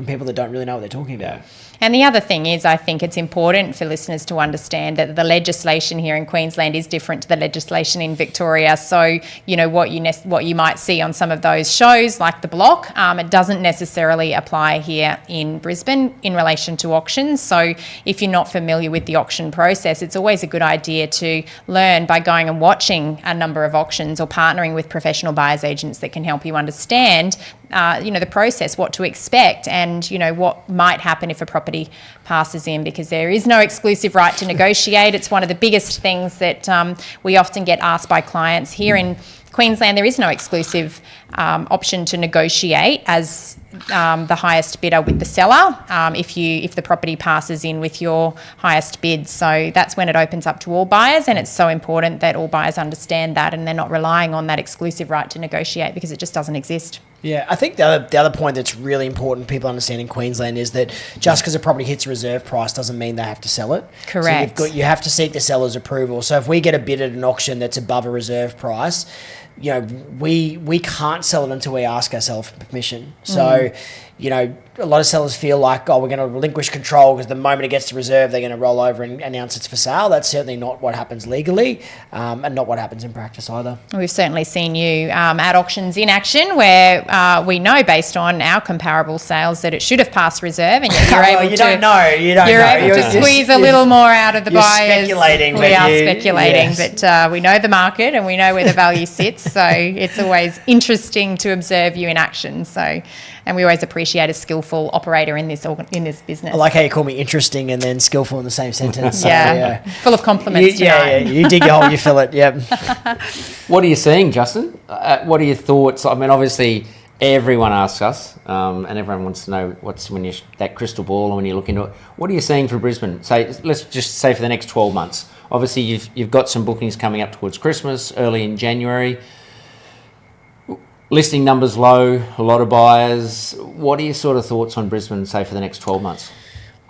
Speaker 1: people that don't really know what they're talking about.
Speaker 2: And the other thing is, I think it's important for listeners to understand that the legislation here in Queensland is different to the legislation in Victoria. So, you know, what you might see on some of those shows, like The Block, it doesn't necessarily apply here in Brisbane in relation to auctions. So if you're not familiar with the auction process, it's always a good idea to learn by going and watching a number of auctions or partnering with professional buyers agents that can help you understand the process, what to expect, and, you know, what might happen if a property passes in, because there is no exclusive right to negotiate. It's one of the biggest things that we often get asked by clients. Here in Queensland, there is no exclusive option to negotiate as the highest bidder with the seller if the property passes in with your highest bid. So that's when it opens up to all buyers, and it's so important that all buyers understand that and they're not relying on that exclusive right to negotiate, because it just doesn't exist.
Speaker 1: Yeah, I think the other point that's really important people understand in Queensland is that just because a property hits a reserve price doesn't mean they have to sell it.
Speaker 2: Correct.
Speaker 1: So you have to seek the seller's approval. So if we get a bid at an auction that's above a reserve price, you know, we can't sell it until we ask ourselves for permission. So, you know, a lot of sellers feel like, we're going to relinquish control because the moment it gets to reserve, they're going to roll over and announce it's for sale. That's certainly not what happens legally, and not what happens in practice either. We've
Speaker 2: certainly seen you at auctions in action where we know, based on our comparable sales, that it should have passed reserve, and yet you're able to squeeze a little more out of the buyers.
Speaker 1: Speculating.
Speaker 2: We are speculating, but we know the market and we know where the value sits. So it's always interesting to observe you in action. So, and we always appreciate a skillful operator in this business.
Speaker 1: I like how you call me interesting and then skillful in the same sentence.
Speaker 2: So, yeah, full of compliments tonight.
Speaker 1: You dig your hole, you fill it. Yep.
Speaker 3: What are you seeing, Justin? What are your thoughts? I mean, obviously, everyone asks us, and everyone wants to know what's when you that crystal ball, and when you look into it. What are you seeing for Brisbane? Say, let's just say for the next 12 months. Obviously, you've got some bookings coming up towards Christmas, early in January. Listing numbers low, a lot of buyers. What are your sort of thoughts on Brisbane, say, for the next 12 months?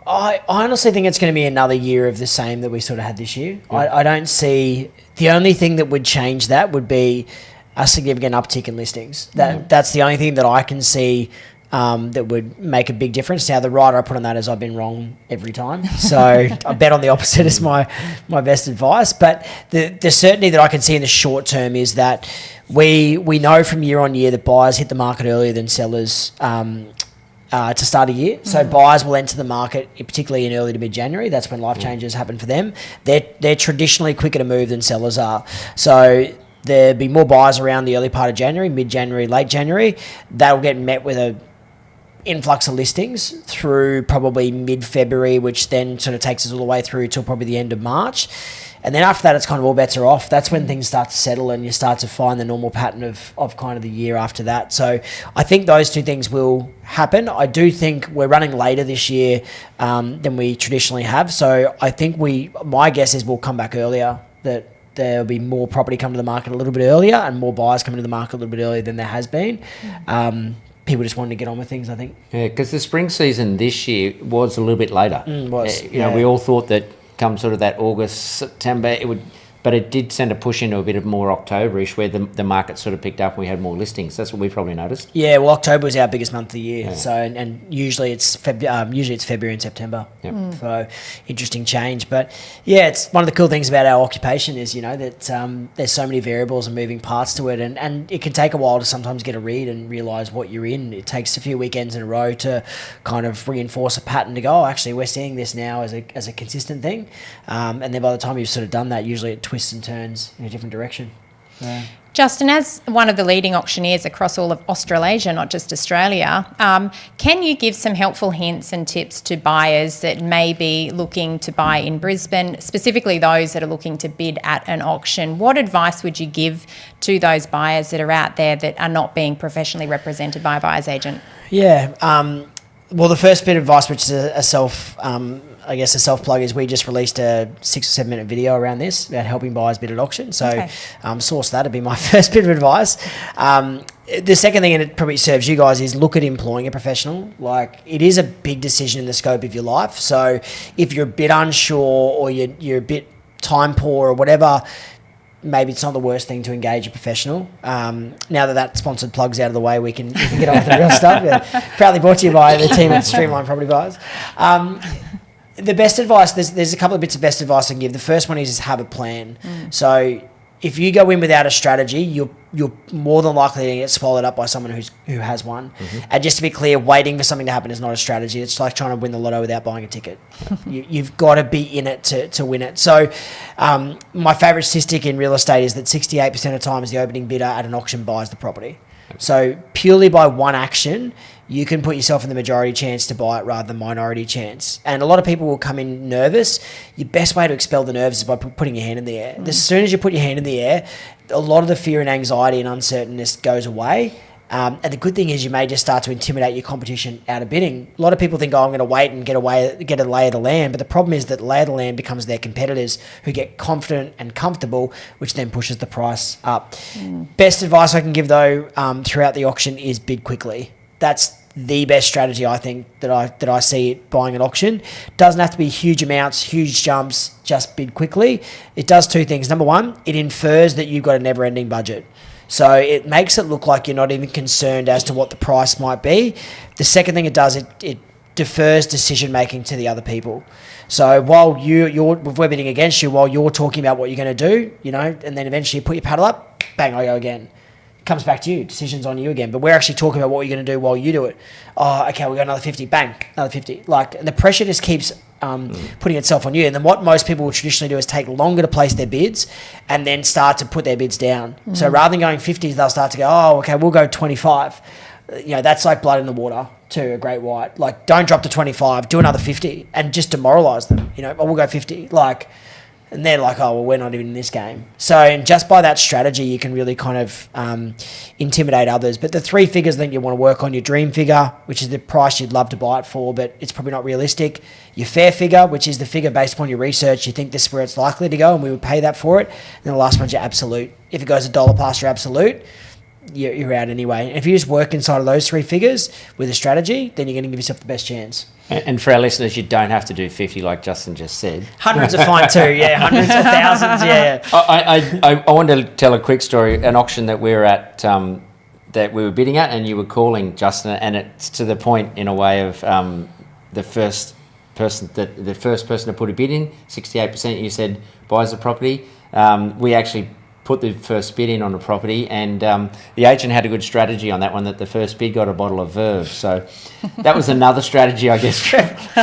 Speaker 1: I honestly think it's going to be another year of the same that we sort of had this year. Yeah. I don't see... The only thing that would change that would be a significant uptick in listings. That's the only thing that I can see that would make a big difference. Now, the writer I put on that is I've been wrong every time. So I bet on the opposite is my best advice. But the certainty that I can see in the short term is that we know from year on year that buyers hit the market earlier than sellers to start a year. So buyers will enter the market, particularly in early to mid-January. That's when life changes happen for them. They're traditionally quicker to move than sellers are. So there'll be more buyers around the early part of January, mid-January, late January. That'll get met with a influx of listings through probably mid-February, which then sort of takes us all the way through till probably the end of March. And then after that, it's kind of all bets are off. That's when things start to settle and you start to find the normal pattern of kind of the year after that. So I think those two things will happen. I do think we're running later this year than we traditionally have. So I think my guess is we'll come back earlier, that there'll be more property come to the market a little bit earlier and more buyers coming to the market a little bit earlier than there has been. people just wanted to get on with things, I think.
Speaker 3: Yeah, because the spring season this year was a little bit later. You know, we all thought that come sort of that August, September, it would, but it did send a push into a bit of more October-ish where the market sort of picked up and we had more listings. That's what we probably noticed.
Speaker 1: Yeah, well, October was our biggest month of the year. So, and usually it's February and September.
Speaker 3: Yep.
Speaker 1: So, interesting change. But yeah, it's one of the cool things about our occupation is, you know, that there's so many variables and moving parts to it, and it can take a while to sometimes get a read and realise what you're in. It takes a few weekends in a row to kind of reinforce a pattern to go, oh, actually, we're seeing this now as a consistent thing. And then by the time you've sort of done that, usually it twists and turns in a different direction. Yeah.
Speaker 2: Justin, as one of the leading auctioneers across all of Australasia, not just Australia, can you give some helpful hints and tips to buyers that may be looking to buy in Brisbane, specifically those that are looking to bid at an auction? What advice would you give to those buyers that are out there that are not being professionally represented by a buyer's agent?
Speaker 1: Yeah. Well, the first bit of advice, which is a self-plug, is we just released a 6 or 7 minute video around this about helping buyers bid at auction. So source that would be my first bit of advice. The second thing, and it probably serves you guys, is look at employing a professional. Like, it is a big decision in the scope of your life. So if you're a bit unsure or you're a bit time poor or whatever, maybe it's not the worst thing to engage a professional. Now that sponsored plug's out of the way, we can get on with the real stuff. Yeah. Proudly brought to you by the team at Streamline Property Buyers. The best advice, there's a couple of bits of best advice I can give. The first one is have a plan. So if you go in without a strategy, you're more than likely to get swallowed up by someone who has one. And just to be clear, waiting for something to happen is not a strategy. It's like trying to win the lotto without buying a ticket. You've got to be in it to win it. So my favourite statistic in real estate is that 68% of the time the opening bidder at an auction buys the property. So purely by one action, you can put yourself in the majority chance to buy it rather than minority chance. And a lot of people will come in nervous. Your best way to expel the nerves is by putting your hand in the air. As soon as you put your hand in the air, a lot of the fear and anxiety and uncertainness goes away. And the good thing is you may just start to intimidate your competition out of bidding. A lot of people think, I'm going to wait and get a lay of the land. But the problem is that lay of the land becomes their competitors who get confident and comfortable, which then pushes the price up. Best advice I can give, though, throughout the auction is bid quickly. That's the best strategy, I think, that I see buying an auction. Doesn't have to be huge amounts, huge jumps, just bid quickly. It does two things. Number one, it infers that you've got a never-ending budget. So it makes it look like you're not even concerned as to what the price might be. The second thing it does, it defers decision-making to the other people. So while we're bidding against you, while you're talking about what you're going to do, you know, and then eventually you put your paddle up, bang, I go again. Comes back to you, decision's on you again. But we're actually talking about what you're going to do while you do it. Oh, okay, we got another 50, bang, another 50. Like, and the pressure just keeps putting itself on you. And then what most people will traditionally do is take longer to place their bids and then start to put their bids down. So rather than going 50s, they'll start to go, oh, okay, we'll go 25. You know, that's like blood in the water to a great white. Like, don't drop to 25, do another 50 and just demoralise them. You know, oh, we'll go 50. Like, and they're like, oh, well, we're not even in this game. So, and just by that strategy, you can really kind of intimidate others. But the 3 figures, I think you want to work on: your dream figure, which is the price you'd love to buy it for, but it's probably not realistic. Your fair figure, which is the figure based upon your research, you think this is where it's likely to go and we would pay that for it. And then the last one's your absolute. If it goes $1 past your absolute, you're out anyway. And if you just work inside of those 3 figures with a strategy, then you're going to give yourself the best chance.
Speaker 3: And for our listeners, you don't have to do 50 like Justin just said.
Speaker 1: Hundreds are fine too, yeah. Hundreds of thousands, yeah.
Speaker 3: I wanted to tell a quick story, an auction that we were at, that we were bidding at, and you were calling, Justin, and it's to the point in a way of the first person to put a bid in, 68%, you said buys the property. We actually put the first bid in on the property, and the agent had a good strategy on that one, that the first bid got a bottle of Verve. So that was another strategy, I guess,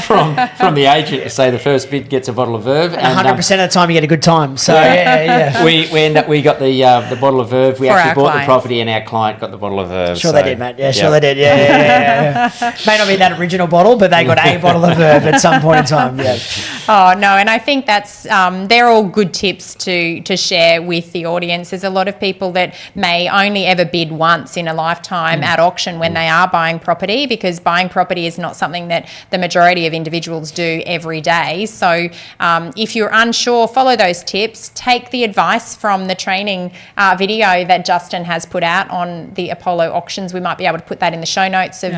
Speaker 3: from the agent to say the first bid gets a bottle of Verve.
Speaker 1: And 100% of the time you get a good time. So yeah.
Speaker 3: We got the bottle of Verve. We actually bought the property, and our client got the bottle of Verve.
Speaker 1: Sure, they did, mate. Yeah, sure they did. Yeah. May not be that original bottle, but they got a bottle of Verve at some point in time. Yeah.
Speaker 2: Oh, no, and I think that's they're all good tips to share with the audience. There's a lot of people that may only ever bid once in a lifetime at auction when they are buying property, because buying property is not something that the majority of individuals do every day. So if you're unsure, follow those tips. Take the advice from the training video that Justin has put out on the Apollo auctions. We might be able to put that in the show notes of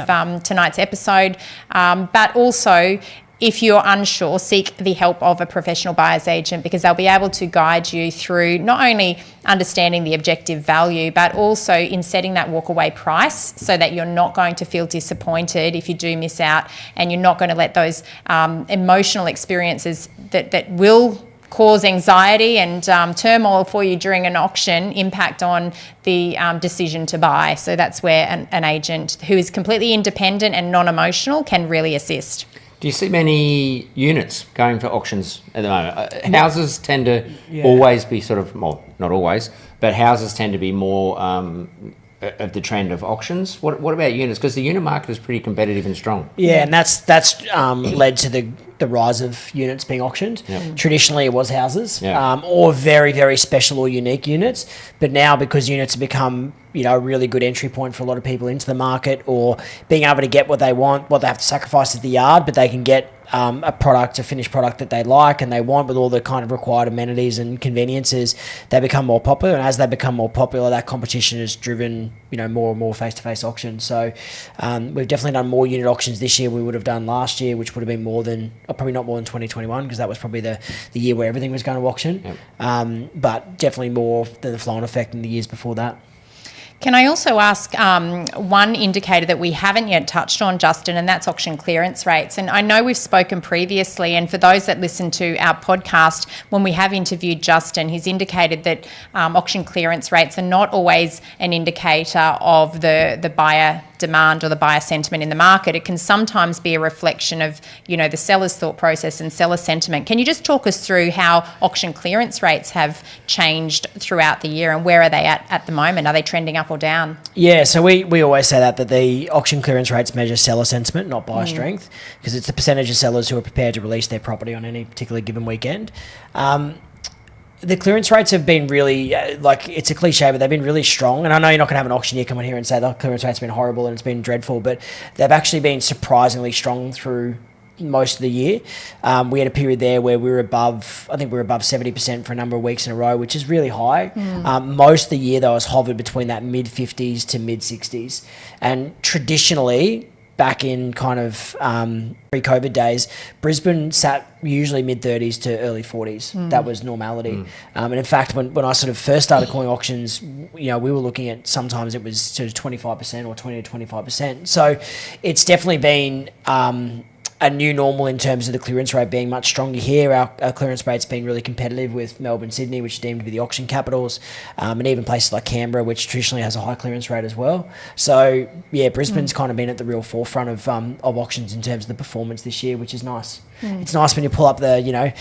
Speaker 2: tonight's episode. But also, if you're unsure, seek the help of a professional buyer's agent, because they'll be able to guide you through not only understanding the objective value, but also in setting that walkaway price, so that you're not going to feel disappointed if you do miss out, and you're not going to let those emotional experiences that will cause anxiety and turmoil for you during an auction impact on the decision to buy. So that's where an agent who is completely independent and non-emotional can really assist.
Speaker 3: Do you see many units going for auctions at the moment? Houses tend to always be sort of, well, not always, but houses tend to be more of the trend of auctions. What about units? Because the unit market is pretty competitive and strong.
Speaker 1: Yeah, and that's led to the rise of units being auctioned. Yep. Traditionally, it was houses, or very, very special or unique units. But now, because units have become a really good entry point for a lot of people into the market, or being able to get what they want, what they have to sacrifice at the yard, but they can get a finished product that they like and they want, with all the kind of required amenities and conveniences, they become more popular. And as they become more popular, that competition has driven more and more face-to-face auctions. So we've definitely done more unit auctions this year we would have done last year, which would have been probably not more than 2021, because that was probably the year where everything was going to auction. Yep. But definitely more than the flow-on effect in the years before that.
Speaker 2: Can I also ask one indicator that we haven't yet touched on, Justin, and that's auction clearance rates. And I know we've spoken previously, and for those that listen to our podcast, when we have interviewed Justin, he's indicated that auction clearance rates are not always an indicator of the buyer demand or the buyer sentiment in the market. It can sometimes be a reflection of, the seller's thought process and seller sentiment. Can you just talk us through how auction clearance rates have changed throughout the year, and where are they at the moment? Are they trending up or down?
Speaker 1: Yeah, so we always say that the auction clearance rates measure seller sentiment, not buyer strength, because it's the percentage of sellers who are prepared to release their property on any particular given weekend. The clearance rates have been really, it's a cliche, but they've been really strong. And I know you're not going to have an auctioneer come on here and say the clearance rate's been horrible and it's been dreadful, but they've actually been surprisingly strong through most of the year. We had a period there where we were above 70% for a number of weeks in a row, which is really high. Most of the year, though, has hovered between that mid-50s to mid-60s. And traditionally, back in kind of pre-COVID days, Brisbane sat usually mid-30s to early 40s. That was normality. And in fact, when I sort of first started calling auctions, we were looking at, sometimes it was sort of 25% or 20 to 25%. So it's definitely been a new normal in terms of the clearance rate being much stronger here. Our clearance rate's been really competitive with Melbourne, Sydney, which are deemed to be the auction capitals, and even places like Canberra, which traditionally has a high clearance rate as well. So yeah, Brisbane's kind of been at the real forefront of auctions in terms of the performance this year, which is nice. It's nice when you pull up the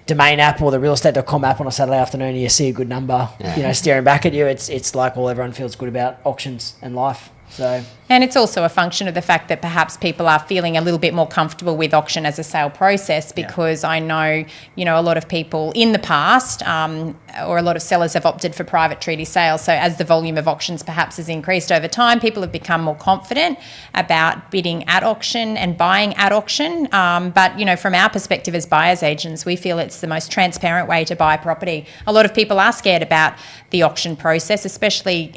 Speaker 1: Domain app or the realestate.com app on a Saturday afternoon and you see a good number staring back at you. It's like everyone feels good about auctions and life. And
Speaker 2: it's also a function of the fact that perhaps people are feeling a little bit more comfortable with auction as a sale process, because I know, a lot of people in the past or a lot of sellers have opted for private treaty sales. So as the volume of auctions perhaps has increased over time, people have become more confident about bidding at auction and buying at auction. But, from our perspective as buyers agents, we feel it's the most transparent way to buy property. A lot of people are scared about the auction process, especially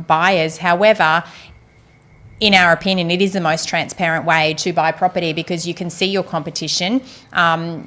Speaker 2: buyers. However, in our opinion, it is the most transparent way to buy property, because you can see your competition,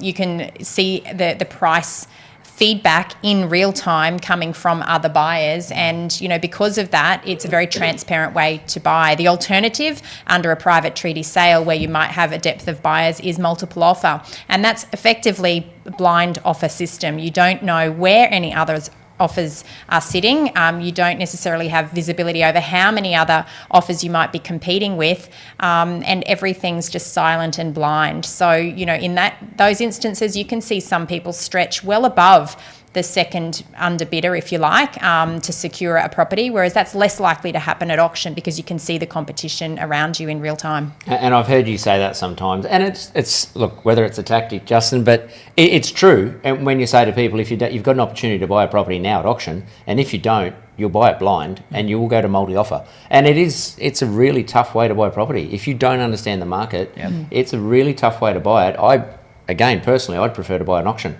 Speaker 2: you can see the price feedback in real time coming from other buyers, and because of that, it's a very transparent way to buy. The alternative under a private treaty sale, where you might have a depth of buyers, is multiple offer, and that's effectively a blind offer system. You don't know where any others offers are sitting. You don't necessarily have visibility over how many other offers you might be competing with, and everything's just silent and blind. So, in those instances, you can see some people stretch well above the second underbidder, if you like, to secure a property, whereas that's less likely to happen at auction because you can see the competition around you in real time.
Speaker 3: And I've heard you say that sometimes, and it's look, whether it's a tactic, Justin, but it's true. And when you say to people, if you've got an opportunity to buy a property now at auction, and if you don't, you'll buy it blind, and you will go to multi-offer. And it's a really tough way to buy property if you don't understand the market. It's a really tough way to buy it. Personally, I'd prefer to buy an auction.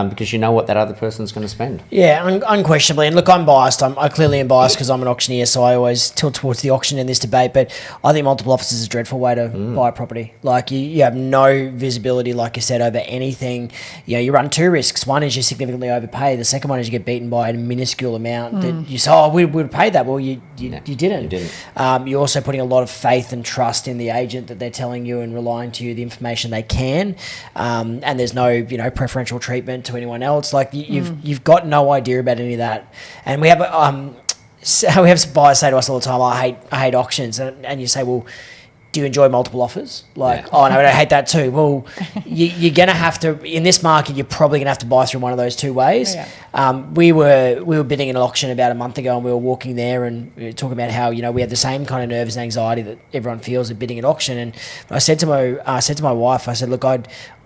Speaker 3: Because you know what that other person's going to spend.
Speaker 1: Yeah, unquestionably. And look, I'm biased. I clearly am biased because I'm an auctioneer, so I always tilt towards the auction in this debate. But I think multiple offers is a dreadful way to buy a property. Like, you have no visibility, like you said, over anything. You know, you run two risks. One is you significantly overpay. The second one is you get beaten by a minuscule amount that you say, oh, we would pay that. Well, you didn't. You didn't. You're also putting a lot of faith and trust in the agent that they're telling you and relying to you the information they can. And there's no, preferential treatment to anyone else. Like you've got no idea about any of that. And we have buyers say to us all the time, I hate auctions, and you say, well, do you enjoy multiple offers? Like, oh no, I hate that too. Well, you're gonna have to, in this market, you're probably gonna have to buy through one of those two ways. We were bidding an auction about a month ago, and we were walking there and we were talking about how we had the same kind of nerves and anxiety that everyone feels at bidding at auction. And I said to my wife, I said, look,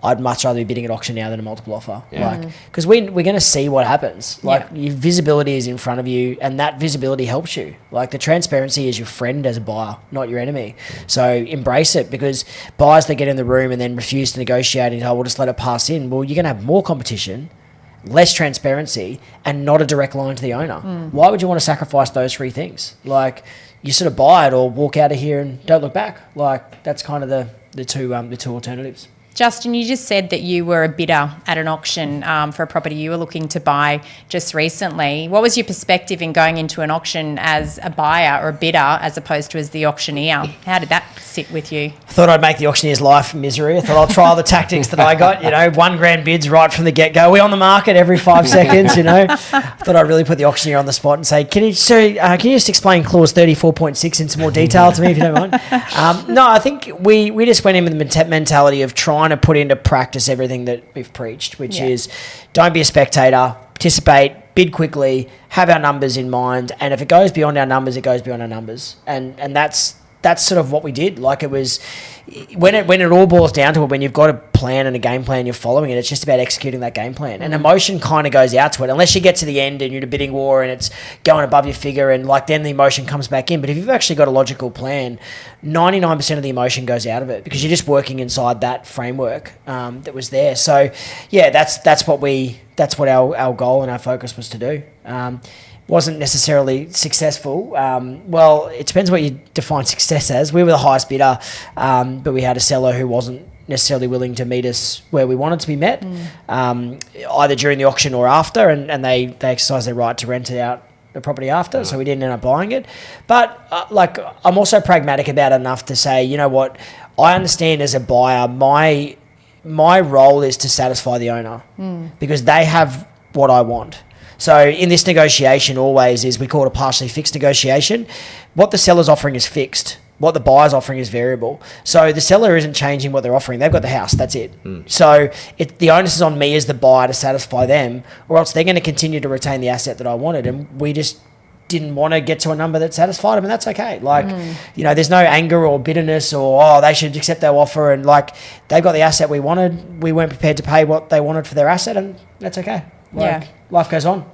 Speaker 1: I'd much rather be bidding at auction now than a multiple offer. Because we're going to see what happens. Your visibility is in front of you, and that visibility helps you. Like, the transparency is your friend as a buyer, not your enemy. So embrace it, because buyers that get in the room and then refuse to negotiate and we'll just let it pass in, well, you're going to have more competition, less transparency, and not a direct line to the owner. Why would you want to sacrifice those three things? Like, you sort of buy it or walk out of here and don't look back. Like, that's kind of the two alternatives.
Speaker 2: Justin, you just said that you were a bidder at an auction for a property you were looking to buy just recently. What was your perspective in going into an auction as a buyer or a bidder as opposed to as the auctioneer? How did that sit with you?
Speaker 1: I thought I'd make the auctioneer's life misery. I thought I'll try the tactics that I got, $1,000 bids right from the get-go. We're on the market every 5 seconds, I thought I'd really put the auctioneer on the spot and say, can you just explain clause 34.6 in some more detail to me, if you don't mind? No, I think we just went in with the mentality of trying to put into practice everything that we've preached, which is don't be a spectator, participate, bid quickly, have our numbers in mind, and if it goes beyond our numbers, it goes beyond our numbers. And that's sort of what we did. Like, it was when it all boils down to it, when you've got a plan and a game plan, you're following it, it's just about executing that game plan. And emotion kind of goes out to it, unless you get to the end and you're in a bidding war and it's going above your figure, and then the emotion comes back in. But if you've actually got a logical plan, 99% of the emotion goes out of it, because you're just working inside that framework that was there. So that's what our goal and our focus was to do. Wasn't necessarily successful. Well, it depends what you define success as. We were the highest bidder, but we had a seller who wasn't necessarily willing to meet us where we wanted to be met, either during the auction or after, and they exercised their right to rent it out the property after, so we didn't end up buying it. But I'm also pragmatic about it enough to say, you know what, I understand as a buyer, my role is to satisfy the owner, because they have what I want. So in this negotiation, always we call it a partially fixed negotiation. What the seller's offering is fixed. What the buyer's offering is variable. So the seller isn't changing what they're offering. They've got the house. That's it. So the onus is on me as the buyer to satisfy them, or else they're going to continue to retain the asset that I wanted. And we just didn't want to get to a number that satisfied them, and that's okay. There's no anger or bitterness or, they should accept our offer, and they've got the asset we wanted. We weren't prepared to pay what they wanted for their asset, and that's okay. Life goes on.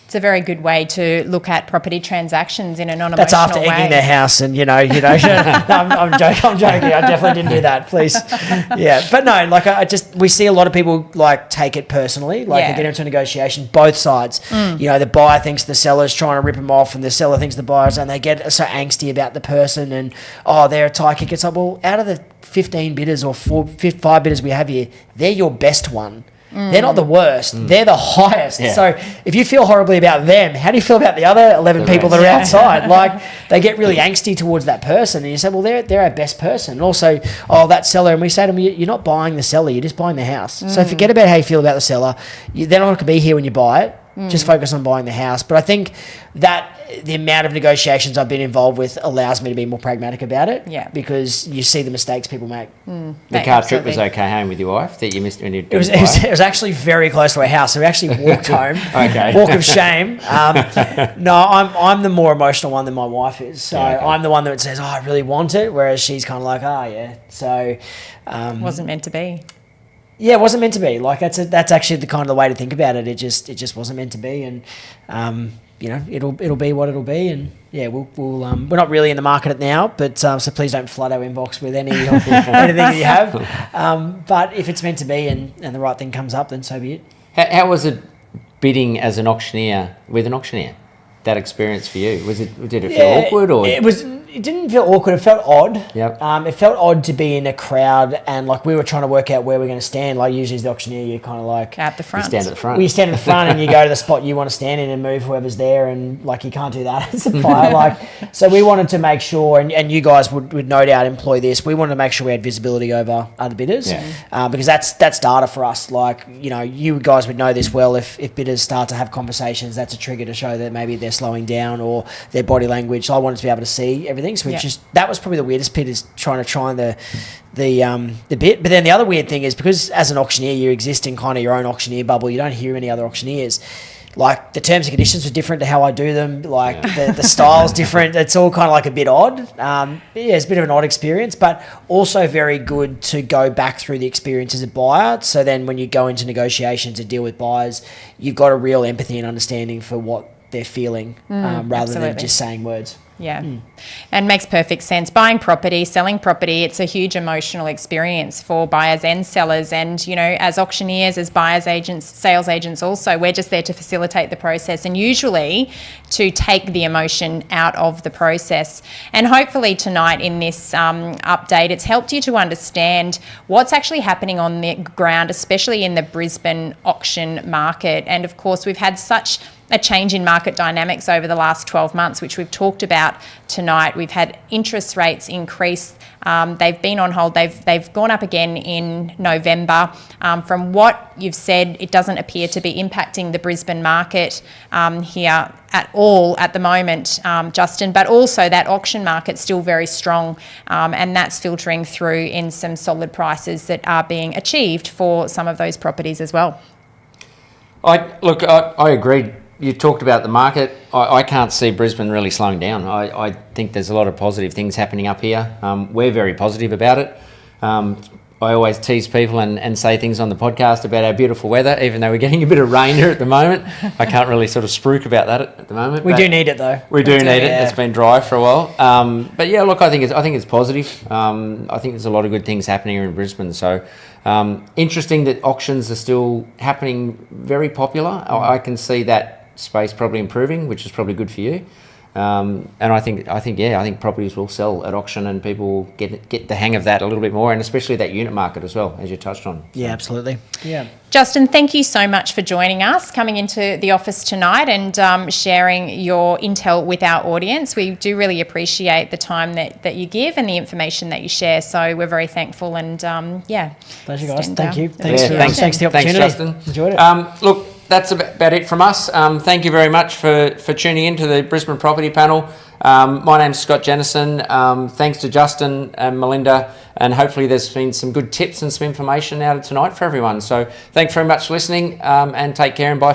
Speaker 2: It's a very good way to look at property transactions in a non-emotional way.
Speaker 1: That's after egging their house and, No, I'm joking. I definitely didn't do that, please. Yeah, but no, we see a lot of people, take it personally. They get into a negotiation, both sides. The buyer thinks the seller's trying to rip them off, and the seller thinks the buyer's, and they get so angsty about the person, and, they're a tie kick. It's like, well, out of the 15 bidders or 5 bidders we have here, they're your best one. They're not the worst. They're the highest. Yeah. So if you feel horribly about them, how do you feel about the other 11 people that are outside? They get really angsty towards that person, and you say, well, they're our best person. And also, that seller, and we say to them, you're not buying the seller, you're just buying the house. So forget about how you feel about the seller. They're not going to be here when you buy it. just focus on buying the house. But I think that the amount of negotiations I've been involved with allows me to be more pragmatic about it.
Speaker 2: Yeah.
Speaker 1: Because you see the mistakes people make.
Speaker 3: The car trip was okay home with your wife that you missed when you
Speaker 1: It was actually very close to our house. So we actually walked home.
Speaker 3: Okay.
Speaker 1: Walk of shame. No, I'm the more emotional one than my wife is. So I'm the one that says, I really want it. Whereas she's kind of like, yeah. So.
Speaker 2: Wasn't meant to be.
Speaker 1: Yeah, it wasn't meant to be. Like that's actually the kind of the way to think about it. It just wasn't meant to be, and it'll be what it'll be, and yeah, we'll we're not really in the market now, but so please don't flood our inbox with anything that you have. But if it's meant to be and the right thing comes up, then so be it.
Speaker 3: How was it bidding as an auctioneer with an auctioneer? That experience for you, did it feel awkward or?
Speaker 1: It didn't feel awkward. It felt odd.
Speaker 3: Yep.
Speaker 1: It felt odd to be in a crowd and like we were trying to work out where we're going to stand. Like usually as the auctioneer, you're kind of like
Speaker 2: at the front.
Speaker 3: You stand at the front.
Speaker 1: Well, you stand at the front and you go to the spot you want to stand in and move whoever's there, and like you can't do that as a buyer. So we wanted to make sure, and you guys would no doubt employ this. We wanted to make sure we had visibility over other bidders, because that's data for us. Like you guys would know this well. If bidders start to have conversations, that's a trigger to show that maybe they're slowing down or their body language. So I wanted to be able to see everything. So that was probably the weirdest bit, is trying the bit. But then the other weird thing is, because as an auctioneer you exist in kind of your own auctioneer bubble, you don't hear any other auctioneers. Like the terms and conditions were different to how I do them. Like the style's different. It's all kind of like a bit odd. It's a bit of an odd experience, but also very good to go back through the experience as a buyer. So then when you go into negotiations and deal with buyers, you've got a real empathy and understanding for what they're feeling, rather than just saying words.
Speaker 2: Yeah. And makes perfect sense. Buying property, selling property, it's a huge emotional experience for buyers and sellers. And, as auctioneers, as buyers agents, sales agents also, we're just there to facilitate the process and usually to take the emotion out of the process. And hopefully tonight in this update, it's helped you to understand what's actually happening on the ground, especially in the Brisbane auction market. And of course, we've had such a change in market dynamics over the last 12 months, which we've talked about tonight. We've had interest rates increase. They've been on hold. They've gone up again in November. From what you've said, it doesn't appear to be impacting the Brisbane market here at all at the moment, Justin, but also that auction market's still very strong, and that's filtering through in some solid prices that are being achieved for some of those properties as well.
Speaker 3: I agree. You talked about the market. I can't see Brisbane really slowing down. I think there's a lot of positive things happening up here. We're very positive about it. I always tease people and say things on the podcast about our beautiful weather, even though we're getting a bit of rain here at the moment. I can't really sort of spruik about that at the moment.
Speaker 1: We do need it though.
Speaker 3: We do need it. It's been dry for a while. But yeah, look, I think it's positive. I think there's a lot of good things happening here in Brisbane. So interesting that auctions are still happening, very popular. I can see that space probably improving, which is probably good for you. And I think properties will sell at auction, and people will get the hang of that a little bit more, and especially that unit market as well, as you touched on.
Speaker 1: Yeah, absolutely. Yeah.
Speaker 2: Justin, thank you so much for joining us, coming into the office tonight and sharing your intel with our audience. We do really appreciate the time that you give and the information that you share. So we're very thankful, and
Speaker 1: pleasure, guys. Thank you.
Speaker 3: Thanks for the opportunity. Thanks, Justin.
Speaker 1: Enjoyed it.
Speaker 3: Look, that's about it from us. Thank you very much for tuning in to the Brisbane Property Panel. My name's Scott Jennison. Thanks to Justin and Melinda, and hopefully there's been some good tips and some information out of tonight for everyone. So thanks very much for listening, and take care and bye.